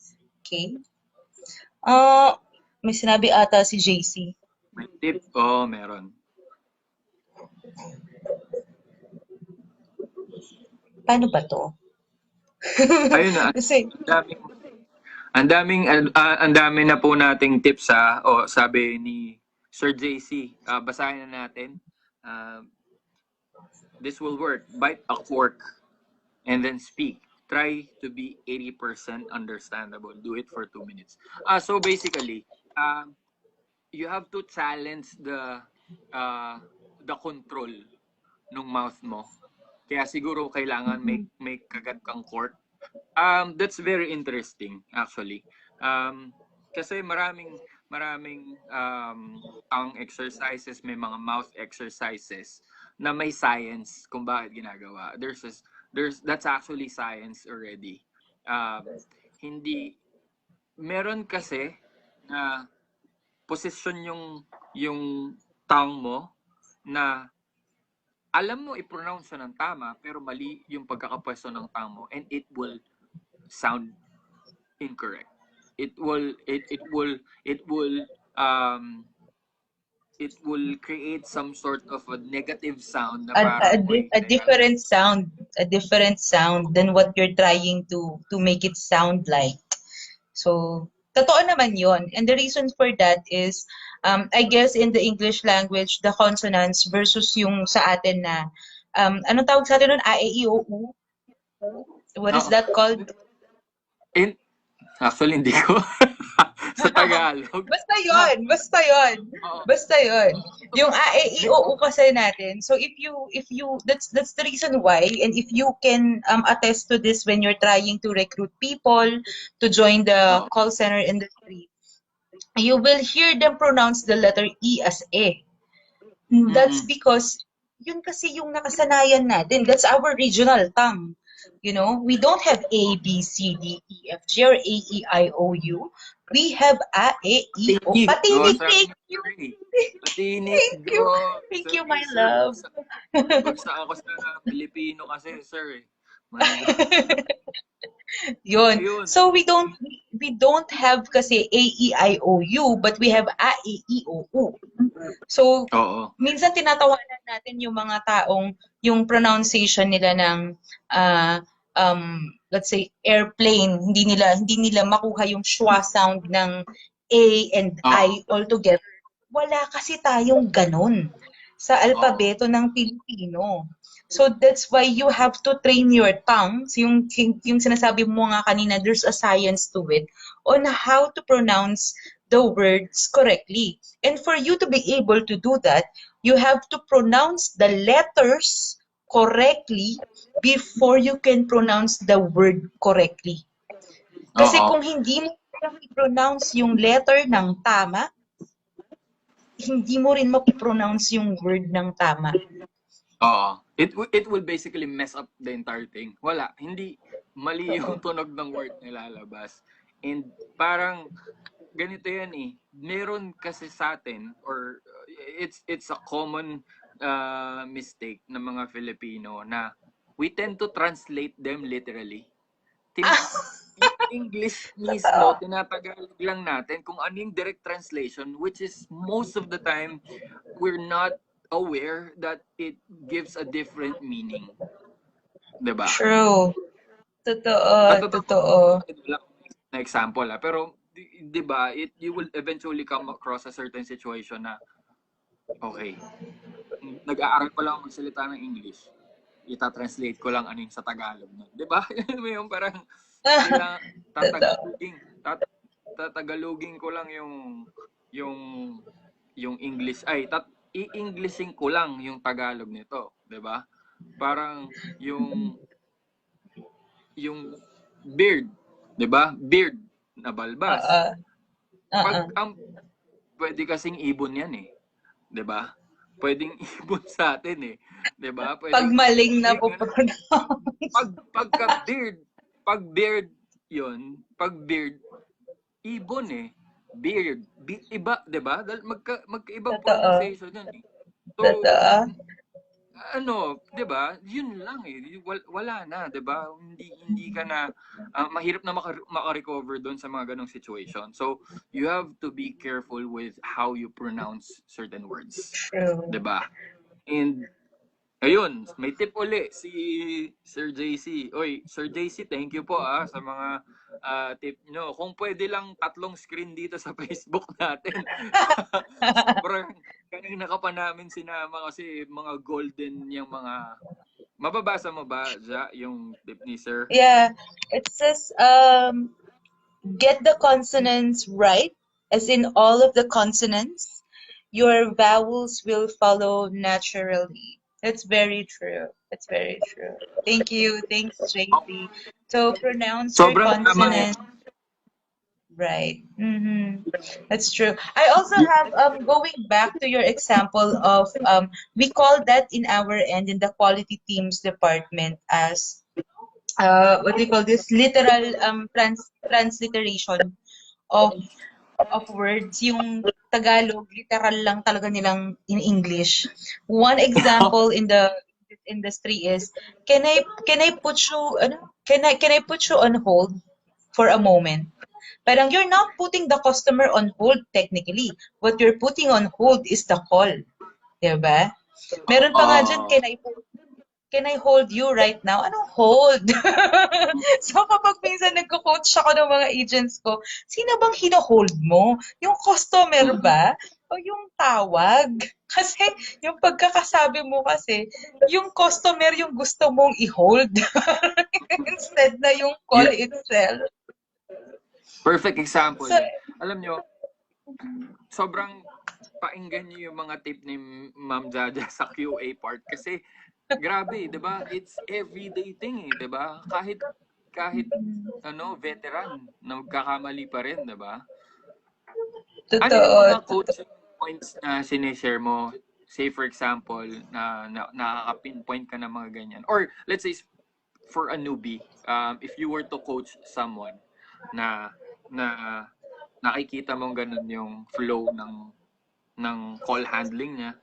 A: Okay? May sinabi ata si JC.
B: May tip? Oo, meron.
A: Paano ba to?
B: Ayun na,
A: Kasi,
B: ang daming ang dami na po nating tips o sabi ni Sir JC. Basahin na natin. Uh, this will work. Bite a cork and then speak. Try to be 80% understandable. Do it for 2 minutes. So basically, you have to challenge the control ng mouth mo. Kaya siguro kailangan may kagat kang cork. That's very interesting actually. Kasi maraming tongue exercises, may mga mouth exercises na may science kung bakit ginagawa. That's actually science already. Hindi meron kasi na posisyon yung tongue mo na alam mo i-pronounce siya ng tama pero mali yung pagkakapwesto ng tongue mo and it will sound incorrect. Um it will create some sort of a negative sound na parang oy
A: a
B: teka lang.
A: different sound than what you're trying to make it sound like. So, totoo naman yon. And the reason for that is, I guess in the English language, the consonants versus yung sa atin na, anong tawag sa atin nun? A, E, I, O, U? What is
B: Oo.
A: that called?
B: In actually hindi ko sa Tagalog.
A: Basta yon, basta yon.
B: Oo.
A: Basta yon. Yung A, E, I, O, U kasi natin. So if you that's the reason why, and if you can attest to this when you're trying to recruit people to join the
B: Oo.
A: call center industry, you will hear them pronounce the letter E as E. That's
B: Mm.
A: because yun kasi yung nakasanayan natin. That's our regional tongue. You know, we don't have A, B, C, D, E, F, G, or A, E, I, O, U. We have A, E, I, O.
B: Patinig. Oo,
A: Patinig,
B: sabi
A: thank
B: ni
A: you.
B: Sir eh. Patinig.
A: Thank you. Thank you,
B: Sorry,
A: my
B: sir.
A: love.
B: Bagsak ako sa Pilipino kasi, sir eh. My God.
A: Yun.
B: Ayun.
A: So we don't have kasi A, E, I, O, U, but we have A, E, I, O, U. So,
B: Oo.
A: minsan tinatawanan natin yung mga taong yung pronunciation nila ng let's say airplane, hindi nila makuha yung schwa sound ng A and
B: Oo.
A: I altogether. Wala kasi tayong ganun sa
B: Oo.
A: alpabeto ng Pilipino. So that's why you have to train your tongue. So yung sinasabi mo nga kanina, there's a science to it on how to pronounce the words correctly. And for you to be able to do that, you have to pronounce the letters correctly before you can pronounce the word correctly. Kasi
B: Oo.
A: kung hindi mo i-pronounce yung letter ng tama, hindi mo rin mapopronounce yung word ng tama.
B: Oo. It will basically mess up the entire thing. Wala. Hindi mali yung tunog ng word nilalabas. And parang ganito yan eh. Meron kasi sa atin or it's a common mistake ng mga Filipino na we tend to translate them literally. Yung English mismo, tinatagalog lang natin kung ano yung direct translation, which is most of the time, we're not aware that it gives a different meaning. Diba?
A: True. Totoo, totoo.
B: Wala na example pero diba, you will eventually come across a certain situation na, okay, nag-aaral ko lang magsalita ng English, ita-translate ko lang ano yung sa Tagalog na. Diba? Yung parang, kailangan
A: Totoo.
B: tatagalogin ko lang yung English i-Englishin ko lang yung Tagalog nito, 'di ba? Parang yung beard, 'di ba? Beard na balbas. Pag ang pwede kasing ibon 'yan eh, 'di ba? Pwedeng ibon sa atin eh, 'di ba?
A: Pag
B: Pwedeng
A: maling na po-pronounce.
B: pag beard 'yon, pag beard ibon eh. Beard. Iba, 'di ba? Dahil magkaibang
A: Totoo.
B: pronunciation 'yan eh. So,
A: Totoo.
B: ano, 'di ba? Yun lang eh. Wala na, 'di ba? Hindi ka na mahirap na maka-recover doon sa mga ganong situation. So, you have to be careful with how you pronounce certain words,
A: True.
B: 'di ba? And ayun, may tip uli si Sir JC. Oy, Sir JC, thank you po sa mga tip nyo. Kung pwede lang 3 screen dito sa Facebook natin. Sobrang kanina ka pa namin sinama kasi mga golden yung mga... Mababasa mo ba, Ja, yung tip ni Sir?
A: Yeah, it says get the consonants right, as in all of the consonants. Your vowels will follow naturally. That's very true. That's very true. Thank you. Thanks, JC. So pronounce your
B: Sobrang tama yan.
A: consonants right. That's true. I also have going back to your example of we call that in our end in the quality teams department as what do you call this, literal transliteration of words. Yung Tagalog literal lang talaga nilang in English. One example in the industry is, can I put you can I put you on hold for a moment? Parang you're not putting the customer on hold technically. What you're putting on hold is the call. Diba? Meron pa nga dyan,
B: Oh,
A: can I hold you right now? Anong hold? So kapag minsan nagko-coach ako ng mga agents ko, sino bang hino-hold mo? Yung customer ba? O yung tawag? Kasi yung pagkakasabi mo kasi, yung customer yung gusto mong i-hold instead na yung call
B: yeah.
A: itself.
B: Perfect example
A: So,
B: yan. Alam nyo, sobrang painggan niyo yung mga tip ni Ma'am Jaja sa QA part kasi grabe, 'di ba? It's everyday thing 'di ba? Kahit veteran, nagkakamali pa rin, 'di ba? Ano yung
A: totoo.
B: mga coaching points na sinishare mo? Say for example, na nakaka-pinpoint ka ng mga ganyan. Or let's say for a newbie, if you were to coach someone na na nakikita mong ganun yung flow ng call handling niya.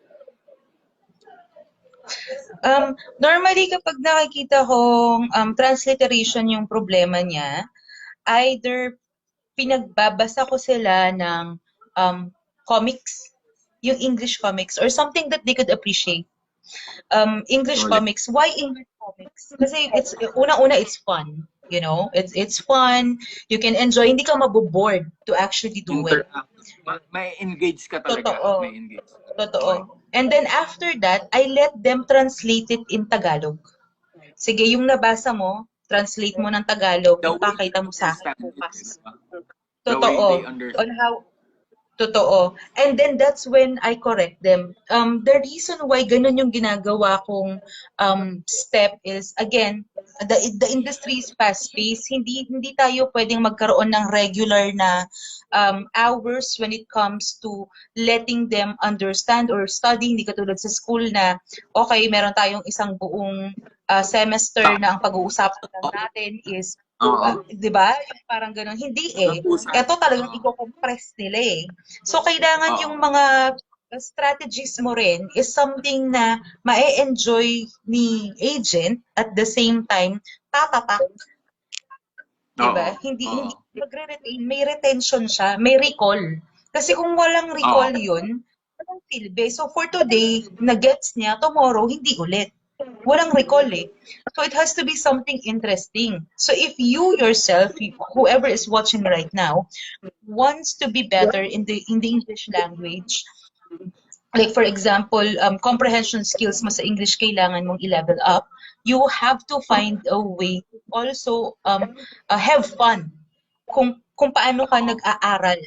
A: Normally, kapag nakikita kong transliteration yung problema niya, either pinagbabasa ko sila ng um, comics, yung English comics, or something that they could appreciate. English
B: Ulit.
A: comics. Why English comics? Kasi it's una-una it's fun. You know, it's fun. You can enjoy. Hindi ka mabobored to actually do it.
B: May engage ka talaga. May
A: Totoo.
B: engage. Okay.
A: Totoo. And then after that, I let them translate it in Tagalog. Sige, yung nabasa mo, translate mo ng Tagalog,
B: The way they
A: ipakita mo sa akin
B: understand it, di
A: bukas.
B: ba? The way they
A: Totoo. On
B: understand.
A: how Totoo. And then that's when I correct them. The reason why ganun yung ginagawa kong step is, again, the industry is fast-paced. Hindi tayo pwedeng magkaroon ng regular na hours when it comes to letting them understand or study. Hindi katulad sa school na, okay, meron tayong isang buong semester na ang pag-uusapan lang natin is,
B: Oo.
A: 'di ba? Yung parang ganun. Hindi eh.
B: Nag-usap.
A: Ito talagang i-compress nila eh. So, kailangan
B: Oo.
A: yung mga strategies mo rin is something na ma-enjoy ni agent at the same time, tatatak,
B: Oo.
A: 'di ba? Hindi
B: Oo.
A: magre-retain, may retention siya, may recall. Kasi kung walang
B: Oo.
A: recall yun, walang silbi. So, for today, na-gets niya, tomorrow, hindi ulit. Walang recall eh. So, it has to be something interesting. So, if you yourself, whoever is watching right now, wants to be better in the English language, like for example, comprehension skills mo sa English kailangan mong i-level up, you have to find a way to also have fun kung paano ka nag-aaral.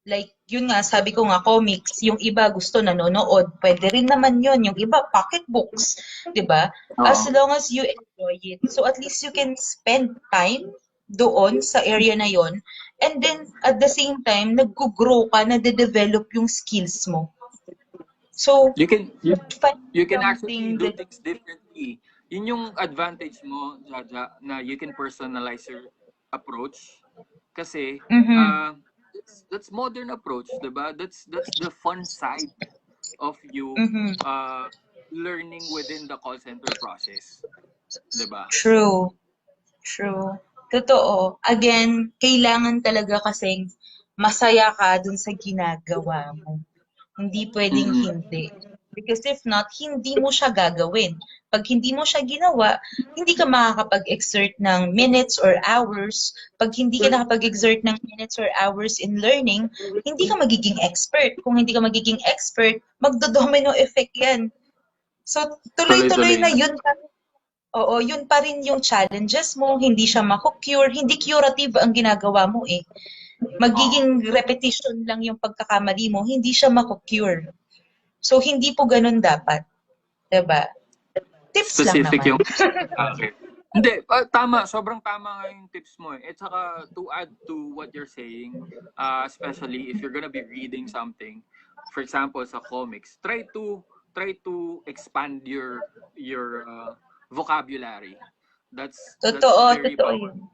A: Like, yun nga, sabi ko nga, comics, yung iba gusto nanonood, pwede rin naman yun, yung iba pocketbooks, di ba? As
B: Oo.
A: long as you enjoy it. So at least you can spend time doon sa area na yon, and then at the same time, nag-grow ka, nade-develop yung skills mo. So,
B: You can you,
A: find
B: you can actually
A: something
B: do
A: that,
B: things differently. Yun yung advantage mo, Jaja, na you can personalize your approach. Kasi
A: mm-hmm,
B: that's modern approach, 'di ba? That's the fun side of you
A: mm-hmm,
B: learning within the call center process. Diba?
A: True. True. Totoo. Again, kailangan talaga kasing masaya ka dun sa ginagawa mo. Hindi pwedeng
B: Mm-mm.
A: hindi. Because if not, hindi mo siya gagawin. Pag hindi mo siya ginawa, hindi ka makakapag-exert ng minutes or hours. Pag hindi ka nakapag-exert ng minutes or hours in learning, hindi ka magiging expert. Kung hindi ka magiging expert, magdo-domino effect yan. So, tuloy-tuloy
B: Tuloy-tuloy
A: na
B: na.
A: yun pa. Oo, yun pa rin yung challenges mo, hindi siya mako-cure, hindi curative ang ginagawa mo eh.
B: Oo.
A: Magiging repetition lang yung pagkakamali mo, hindi siya mako-cure. So, hindi po ganun dapat. 'Di ba? Tips lang
B: Specific
A: naman.
B: yung okay. Hindi, tama. Sobrang tama nga yung tips mo eh. At saka, to add to what you're saying, especially if you're gonna be reading something, for example, sa comics, try to expand your vocabulary. That's
A: Totoo,
B: very
A: totoo
B: powerful.
A: yun.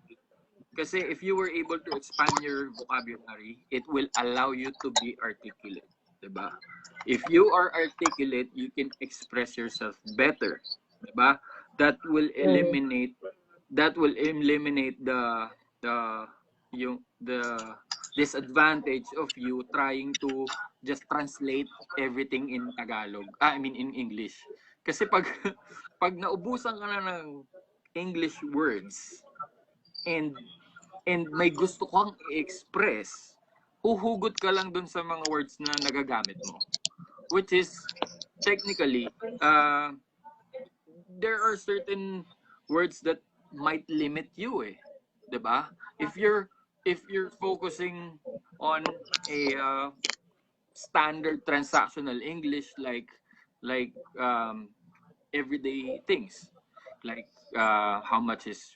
B: Kasi if you were able to expand your vocabulary, it will allow you to be articulate, 'di ba? If you are articulate, you can express yourself better, 'di ba? That will
A: True.
B: eliminate the the disadvantage of you trying to just translate everything in Tagalog. I mean in English. Kasi pag pag naubusan ka na ng English words and may gusto kang i-express, huhugot ka lang dun sa mga words na nagagamit mo. Which is, technically, there are certain words that might limit you eh. 'Di ba? If you're focusing on a standard transactional English like everyday things like how much is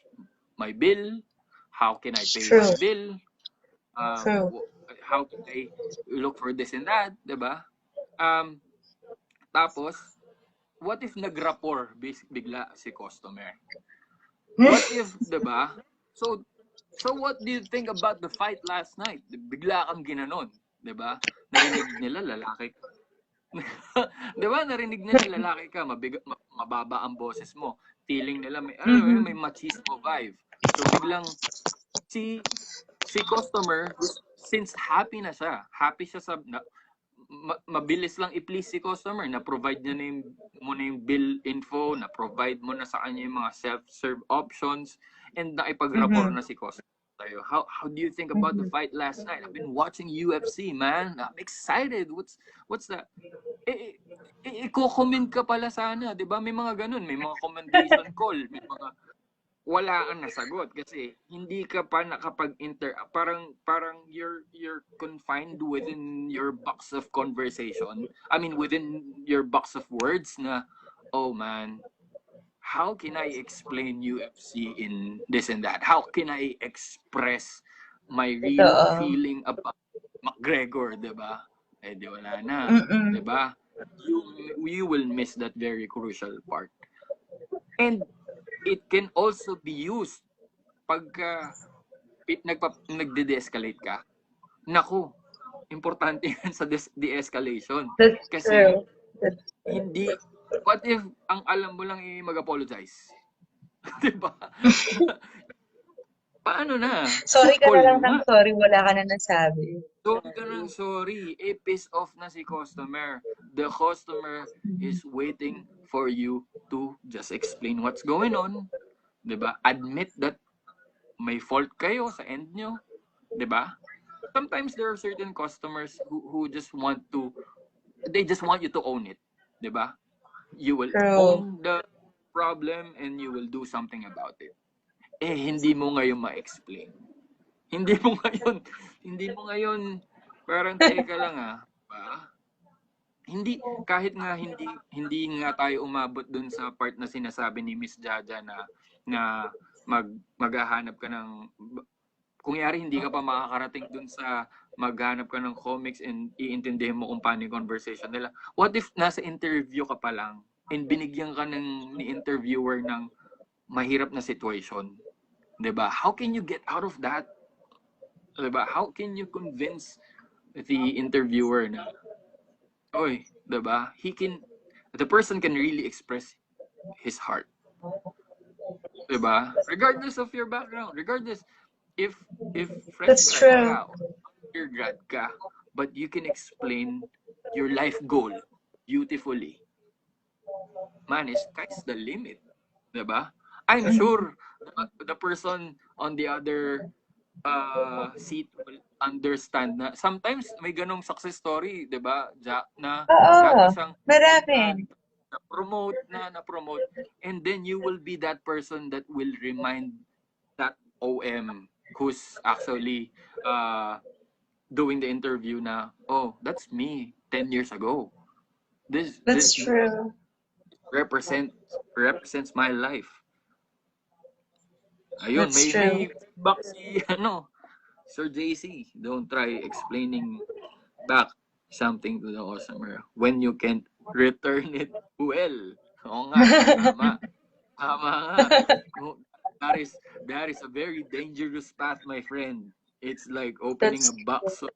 B: my bill, how can I pay my
A: True.
B: bill,
A: True.
B: how can I look for this and that, 'di ba? Um, tapos, what if nag-rapport bigla si customer? What if, 'di ba? So, what do you think about the fight last night? Bigla kang ginanon, 'di ba? Narinig nila lalaki. 'Di ba? Narinig nila lalaki ka, mababa ang boses mo. Feeling nila may
A: Mm-hmm.
B: machismo vibe. So biglang si customer, since happy siya sa mabilis lang i-please si customer, na provide niya mo na yung bill info, na provide mo na sa kanya yung mga self-serve options, and nakipag-rapport
A: Mm-hmm.
B: na si customer tayo. How do you think about the
A: Mm-hmm.
B: fight last night? I've been watching UFC, man. I'm excited. What's that? I-comment ka pala sana, 'di ba? May mga ganun, may mga commendation call, may mga wala kang nasagot kasi hindi ka pa nakapag-inter, parang you're confined within your box of conversation. I mean within your box of words na, oh man, how can I explain UFC in this and that? How can I express my real
A: Totoo.
B: feeling about McGregor, 'di ba? Eh di wala na, 'di
A: Mm-mm.
B: ba? You will miss that very crucial part. And it can also be used pagka nagde-de-escalate ka. Naku, importante yan sa de-escalation.
A: That's
B: Kasi
A: true. That's true.
B: hindi, what if ang alam mo lang mag-apologize? Diba? Paano na?
A: Sorry ka na
B: Call
A: lang
B: mo
A: ng
B: nga.
A: sorry, wala ka na nasabi.
B: Sorry ka ng sorry. Piss off na si customer. The customer is waiting for you to just explain what's going on. Diba? Admit that may fault kayo sa end nyo. Diba? Sometimes there are certain customers who just want to, they just want you to own it. Diba? You will
A: True.
B: own the problem and you will do something about it. Eh, hindi mo ngayon ma-explain. Hindi mo ngayon, parang teka lang ba? Kahit nga hindi nga tayo umabot dun sa part na sinasabi ni Miss Jaja na maghahanap ka ng, kung yari hindi ka pa makakarating dun sa maghanap ka ng comics and iintindihin mo kung paano yung conversation nila. What if nasa interview ka pa lang and binigyan ka ni interviewer ng mahirap na situation? 'Di ba? How can you get out of that? 'Di ba? How can you convince the interviewer na, oy, 'di ba? the person can really express his heart. Diba? Regardless of your background, regardless if fresh
A: That's
B: grad
A: true.
B: ka, undergrad ka, but you can explain your life goal beautifully. Man, sky's the limit. Diba? I'm sure the person on the other seat will understand na sometimes may ganong success story, 'di ba? Na
A: Oo,
B: dati siyang
A: marami.
B: na-promote and then you will be that person that will remind that OM who's actually doing the interview na, oh, that's me 10 years ago. This
A: That's true.
B: represents my life. Ayun,
A: That's true.
B: may feedback si Sir JC. Don't try explaining back something to the customer when you can't return it well. Oo nga, tama. Tama nga. That is a very dangerous path, my friend. It's like opening a
A: That's
B: box of,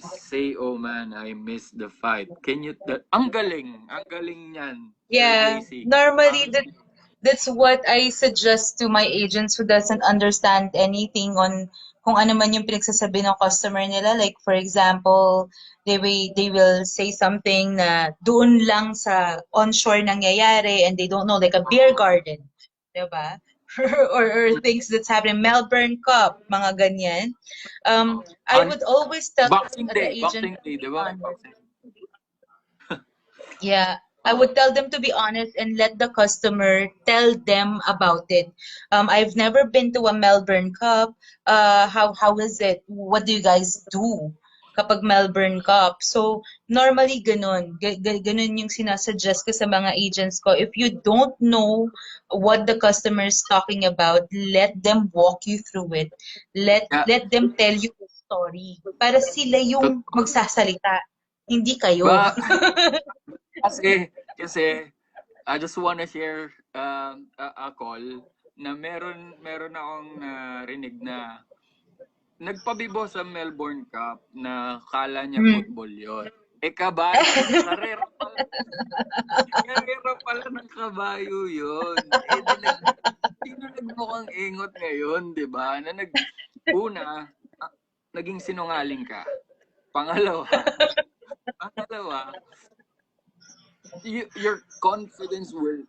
B: say, oh man, I missed the fight. Can you, ang galing niyan, Sir
A: Yeah,
B: JC.
A: normally
B: Ang,
A: that's what I suggest to my agents who doesn't understand anything on kung ano man yung pinagsasabi ng customer nila. Like for example, they will say something na doon lang sa onshore nangyayari and they don't know, like a beer garden, 'di ba? or things that's happening, Melbourne Cup, mga ganyan. I
B: on
A: would always tell the agent
B: Boxing
A: to
B: Day,
A: be
B: di ba?
A: honest.
B: Boxing.
A: Yeah, I
B: Oo.
A: would tell them to be honest and let the customer tell them about it. I've never been to a Melbourne Cup. How is it? What do you guys do kapag Melbourne Cup? So, normally ganun. Ganun yung sinasuggest ko sa mga agents ko. If you don't know what the customer is talking about, let them walk you through it.
B: Yeah,
A: Let them tell you the story para sila yung
B: totoo.
A: magsasalita, hindi kayo.
B: Ba, kasi I just wanna share a call na meron akong narinig na nagpabibo sa Melbourne Cup na kala niya
A: Mm.
B: football yon. Karera pala ng kabayo yon. Eh di na nagmukhang ingot ngayon, di ba? Una, naging sinungaling ka. Pangalawa, your confidence will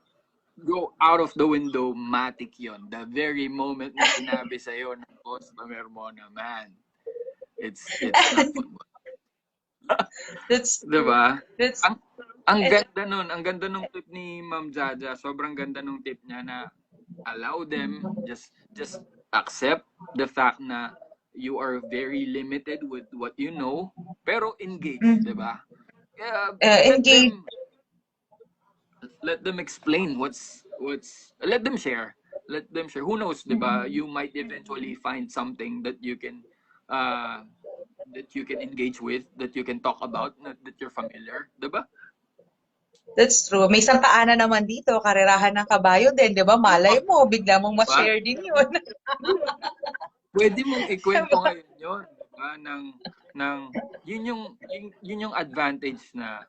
B: go out of the window, matic yon. The very moment na sinabi sa'yo ng customer mo na, man, it's not football.
A: That's true.
B: Diba?
A: That's
B: Ang, ang
A: and
B: ganda nun. Ang ganda nung tip ni Ma'am Jaja. Sobrang ganda nung tip niya na allow them, just accept the fact na you are very limited with what you know, pero engage,
A: mm,
B: diba? Yeah,
A: engage.
B: let them explain let them share. Who knows, 'di ba?
A: Mm,
B: You might eventually find something uh that you can engage with, that you can talk about, that you're familiar, 'di ba?
A: that's true. May sampaanan naman dito, karerahan ng kabayo din, 'di ba? Malay
B: Oh,
A: mo, bigla mong
B: 'di ba?
A: ma-share din 'yun.
B: Pwede mong
A: 'Di
B: ikwento
A: ba?
B: ngayon 'yon, 'di ba? Ng yun yung advantage na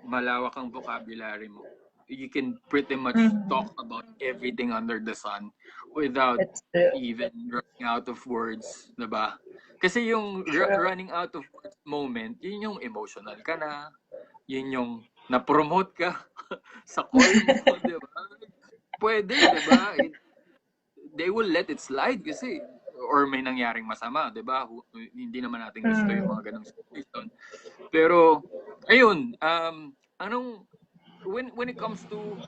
B: malawak ang vocabulary mo. You can pretty much
A: Mm,
B: talk about everything under the sun without
A: that's true.
B: even running out of words, 'di ba? Kasi yung
A: True.
B: running out of words moment, yun yung emotional ka na, yun yung na-promote ka sa call mo, 'di ba? Pwede, 'di ba? They will let it slide kasi or may nangyaring masama, 'di ba? Hindi naman natin gusto yung
A: Mm.
B: mga ganung situation. Pero ayun, anong when it comes to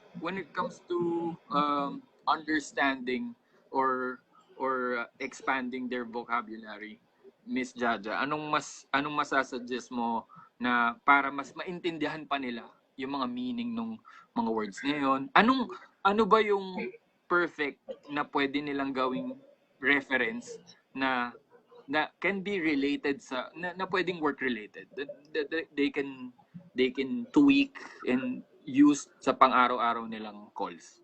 B: understanding or expanding their vocabulary, Miss Jaja, anong masasuggest mo na para mas maintindihan pa nila yung mga meaning ng mga words ngayon? Ano ba yung perfect na pwede nilang gawing reference na can be related na pwedeng work related, that they can tweak and use sa pang-araw-araw nilang calls.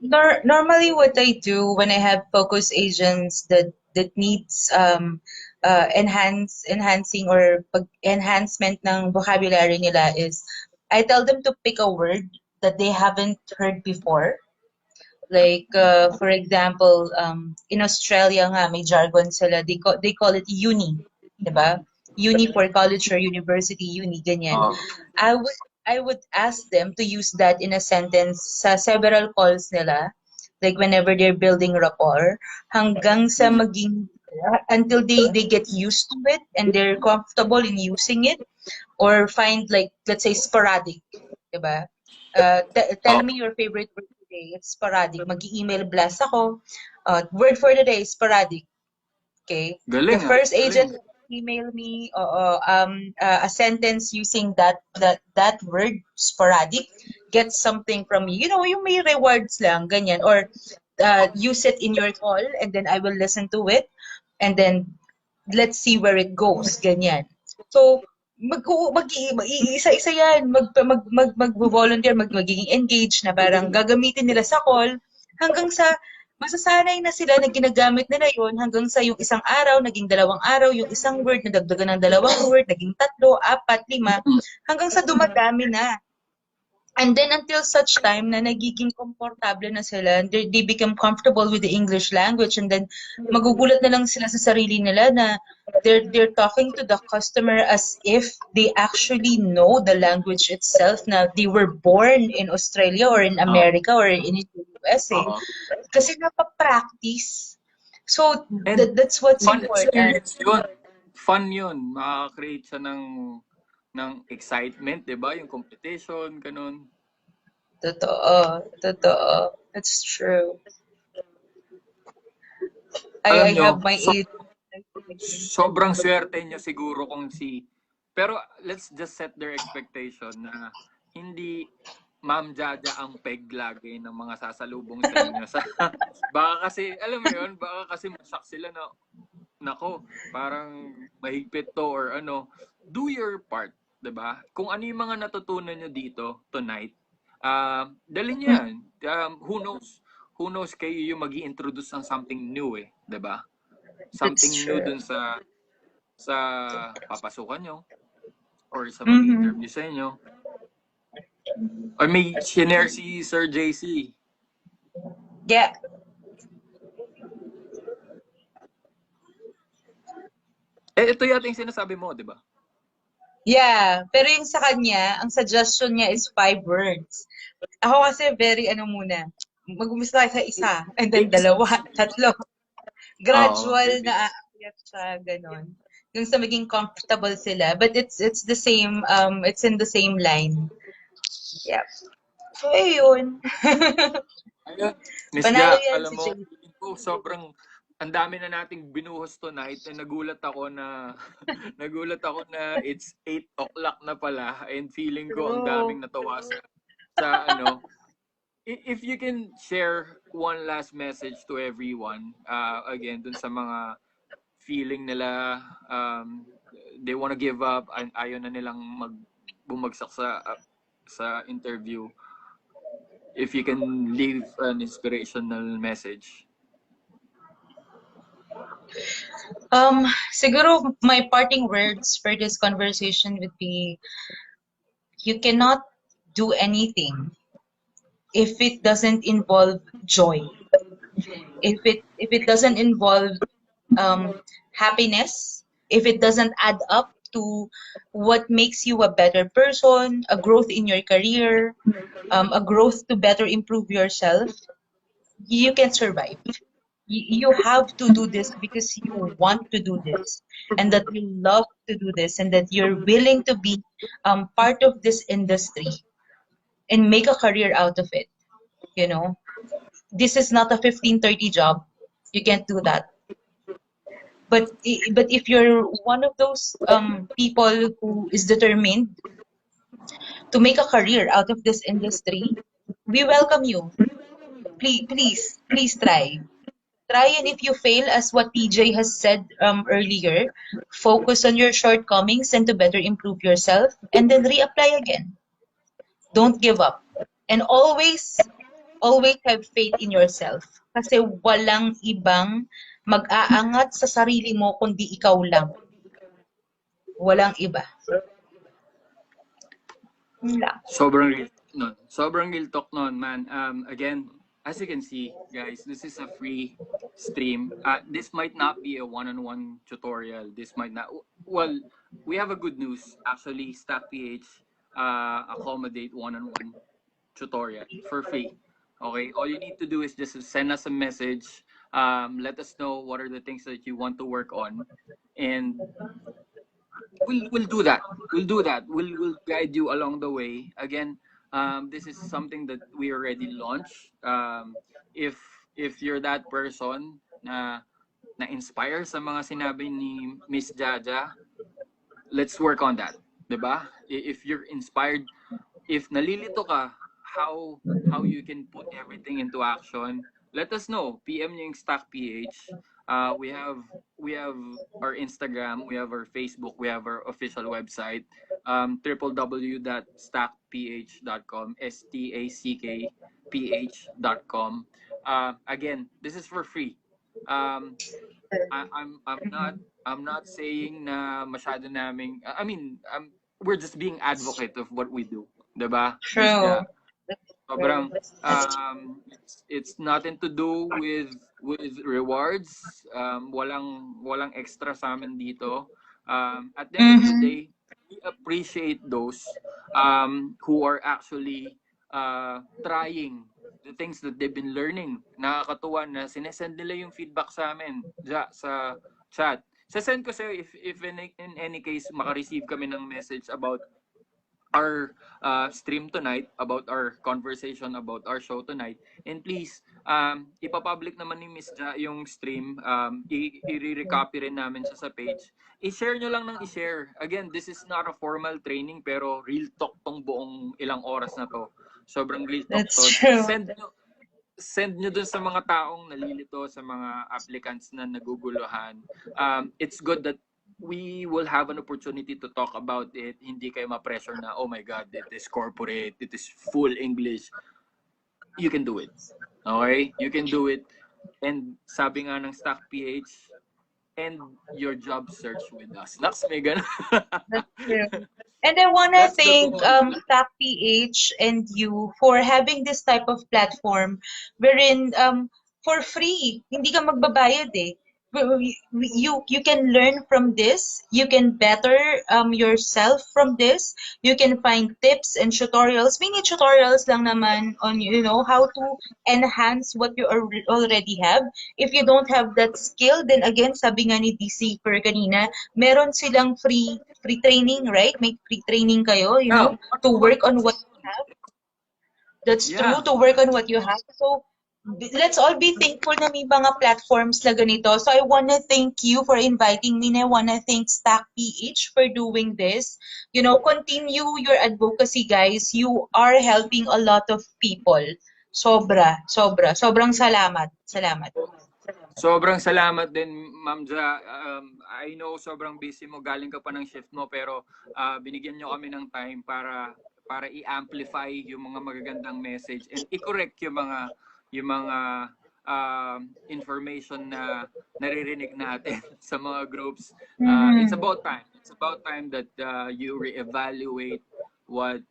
A: Normally, what I do when I have focus agents that that needs enhancing or enhancement ng vocabulary nila is I tell them to pick a word that they haven't heard before. Like, for example, in Australia nga, may jargon sila. They call it uni. Diba? Uni for college or university, uni, ganyan.
B: Oo.
A: I would, I would ask them to use that in a sentence sa several calls nila. Like, whenever they're building rapport, hanggang sa maging, until they get used to it and they're comfortable in using it, or find like, let's say, sporadic, diba? Tell me
B: Oo.
A: your favorite word today. It's sporadic. Mag-email blast ako. Word for the day, sporadic. Okay? The
B: Galing ah,
A: first
B: galing.
A: agent will email me a sentence using that word, sporadic, get something from me. You know, yung may rewards lang, ganyan. Or use it in your call and then I will listen to it and then let's see where it goes, ganyan. So, isa-isa yan, mag-volunteer, magiging engaged na parang gagamitin nila sa call hanggang sa masasanay na sila na ginagamit nila yun hanggang sa yung isang araw, naging 2 araw, yung isang word, nadagdagan ng 2 word, naging 3, 4, 5, hanggang sa dumadami na. And then until such time na nagiging komportable na sila, they become comfortable with the English language and then magugulat na lang sila sa sarili nila na they're talking to the customer as if they actually know the language itself na they were born in Australia or in
B: Oo.
A: America or in the USA
B: Oo.
A: kasi napapractice. So
B: And
A: that's what's
B: fun
A: important.
B: experience yun. Fun yun. Makaka-create siya ng excitement, di ba? Yung competition, ganun.
A: Totoo, totoo. That's true.
B: Alam
A: I
B: nyo,
A: have my age.
B: sobrang swerte nyo siguro kung pero let's just set their expectation na hindi Ma'am Jaja ang peg lagi ng mga sasalubong sa inyo. Baka kasi, alam mo yun, baka kasi masak sila na, nako, parang mahigpit to or ano. Do your part, 'di ba? Kung ano yung mga natutunan nyo dito tonight, dalhin nyo yan. Who knows kayo yung magi-introduce ng something new eh, 'di ba?
A: That's
B: Something new
A: true.
B: dun sa papasukan nyo or sa
A: Mm-hmm.
B: mag-interview sa inyo. Or may shinare si Sir JC.
A: Yeah.
B: Ito yata yung sinasabi mo, di ba?
A: Yeah. Pero yung sa kanya, ang suggestion niya is 5 words. Ako kasi very ano muna, mag-umpisa tayo sa isa, and then
B: Baby
A: 2,
B: steps.
A: 3.
B: Oo,
A: Gradual
B: baby
A: na
B: steps.
A: aakyat siya, ganon. Yung sa maging comfortable sila. But it's the same, it's in the same line. Yeah. So, ayun.
B: Ayun, Miss
A: Panalo
B: Ja,
A: yan
B: alam
A: si
B: mo,
A: Jay.
B: feeling ko sobrang ang dami na nating binuhos tonight and nagulat ako na it's 8 o'clock na pala and feeling ko ang
A: True.
B: daming natawa sa ano. If you can share one last message to everyone, again, dun sa mga feeling nila, they wanna give up, ayaw na nilang bumagsak sa interview, if you can leave an inspirational message.
A: Siguro my parting words for this conversation would be, you cannot do anything if it doesn't involve joy. If it doesn't involve um, happiness, if it doesn't add up to what makes you a better person, a growth in your career, a growth to better improve yourself, you can survive. You have to do this because you want to do this and that you love to do this and that you're willing to be part of this industry and make a career out of it. You know, this is not a 15:30 job. You can't do that. But if you're one of those people who is determined to make a career out of this industry, we welcome you. Please try. Try, and if you fail, as what TJ has said earlier, focus on your shortcomings and to better improve yourself, and then reapply again. Don't give up. And always have faith in yourself. Kasi walang ibang Mag-aangat sa sarili mo kundi ikaw lang. Walang iba. Yun lang.
B: Sobrang real nun. Sobrang real talk nun, man. Again, as you can see, guys, this is a free stream. This might not be a one-on-one tutorial. This might not. Well, we have a good news. Actually, Stack PH accommodate one-on-one tutorial for free. Okay, all you need to do is just send us a message. Let us know what are the things that you want to work on, and we'll do that. We'll do that. We'll guide you along the way. Again, this is something that we already launched. If if you're that person na inspire sa mga sinabi ni Miss Jaja, let's work on that. 'Di ba? If you're inspired, if nalilito ka how you can put everything into action, let us know. PM nyo yung Stack PH. We have our Instagram, we have our Facebook, we have our official website, www.stackph.com, stackph.com. Again, this is for free. I'm not saying na masyado naming, I mean, we're just being advocate of what we do, 'di ba? Miss
A: True.
B: Ja. Sobrang it's nothing to do with rewards. Walang extra sa amin dito. At the end of the day, we appreciate those who are actually trying the things that they've been learning. Nakakatuwa na sinesend nila yung feedback sa amin sa chat. Sasend ko sa'yo if in any case makareceive kami ng message about our stream tonight, about our conversation about our show tonight. And please, ipapublic naman ni Miss Ja yung stream. I-recopy rin namin siya sa page. I-share nyo lang ng i-share. Again, this is not a formal training pero real talk tong buong ilang oras na to. Sobrang real talk
A: That's
B: to.
A: true.
B: Send nyo dun sa mga taong nalilito, sa mga applicants na naguguluhan. It's good that we will have an opportunity to talk about it. Hindi kayo ma-pressure na, oh my God, it is corporate, it is full English. You can do it. Okay? You can do it. And sabi nga ng Stack PH, end your job search with us. Naks, may ganun.
A: That's true. And I want to
B: That's the
A: thank
B: goal.
A: Stack PH and you for having this type of platform wherein for free, hindi ka magbabayad eh. You can learn from this, you can better yourself from this, you can find tips and tutorials, mini tutorials lang naman on how to enhance what you already have. If you don't have that skill, then again, sabi nga ni DECFER kanina, meron silang free training, right? May free training kayo,
B: Yeah,
A: to
B: one-on-one.
A: work on what you have. That's true,
B: Yeah.
A: to work on what you have. So, let's all be thankful na may mga platforms na ganito. So, I want to thank you for inviting me, and I want to thank Stack PH for doing this. Continue your advocacy, guys. You are helping a lot of people. Sobra, sobra. Sobrang salamat. Salamat.
B: Sobrang salamat din, Ma'am Ja. I know sobrang busy mo, galing ka pa ng shift mo, pero binigyan nyo kami ng time para i-amplify yung mga magagandang message and i-correct yung mga information na naririnig natin sa mga groups. It's about time. It's about time that you reevaluate what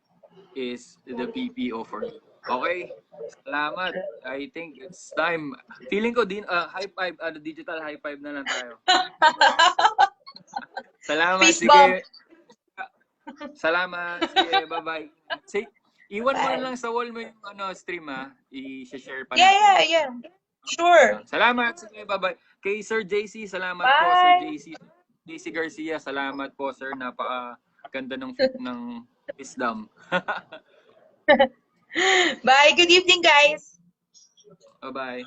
B: is the PPO for you. Okay? Salamat. I think it's time. Feeling ko din, high five, digital high five na lang tayo. Salamat.
A: Peace
B: Sige.
A: bomb.
B: Salamat. Sige, bye-bye. Say, iwan mo na
A: Bye.
B: lang sa wall mo yung stream i-share pa
A: Yeah,
B: natin.
A: yeah. Sure.
B: Salamat. Sige, bye-bye. Kay Sir JC, salamat po, Sir
A: Bye.
B: JC Garcia, salamat po, Sir. Napaka-ganda ng wisdom.
A: Bye. Good evening, guys.
B: Bye-bye.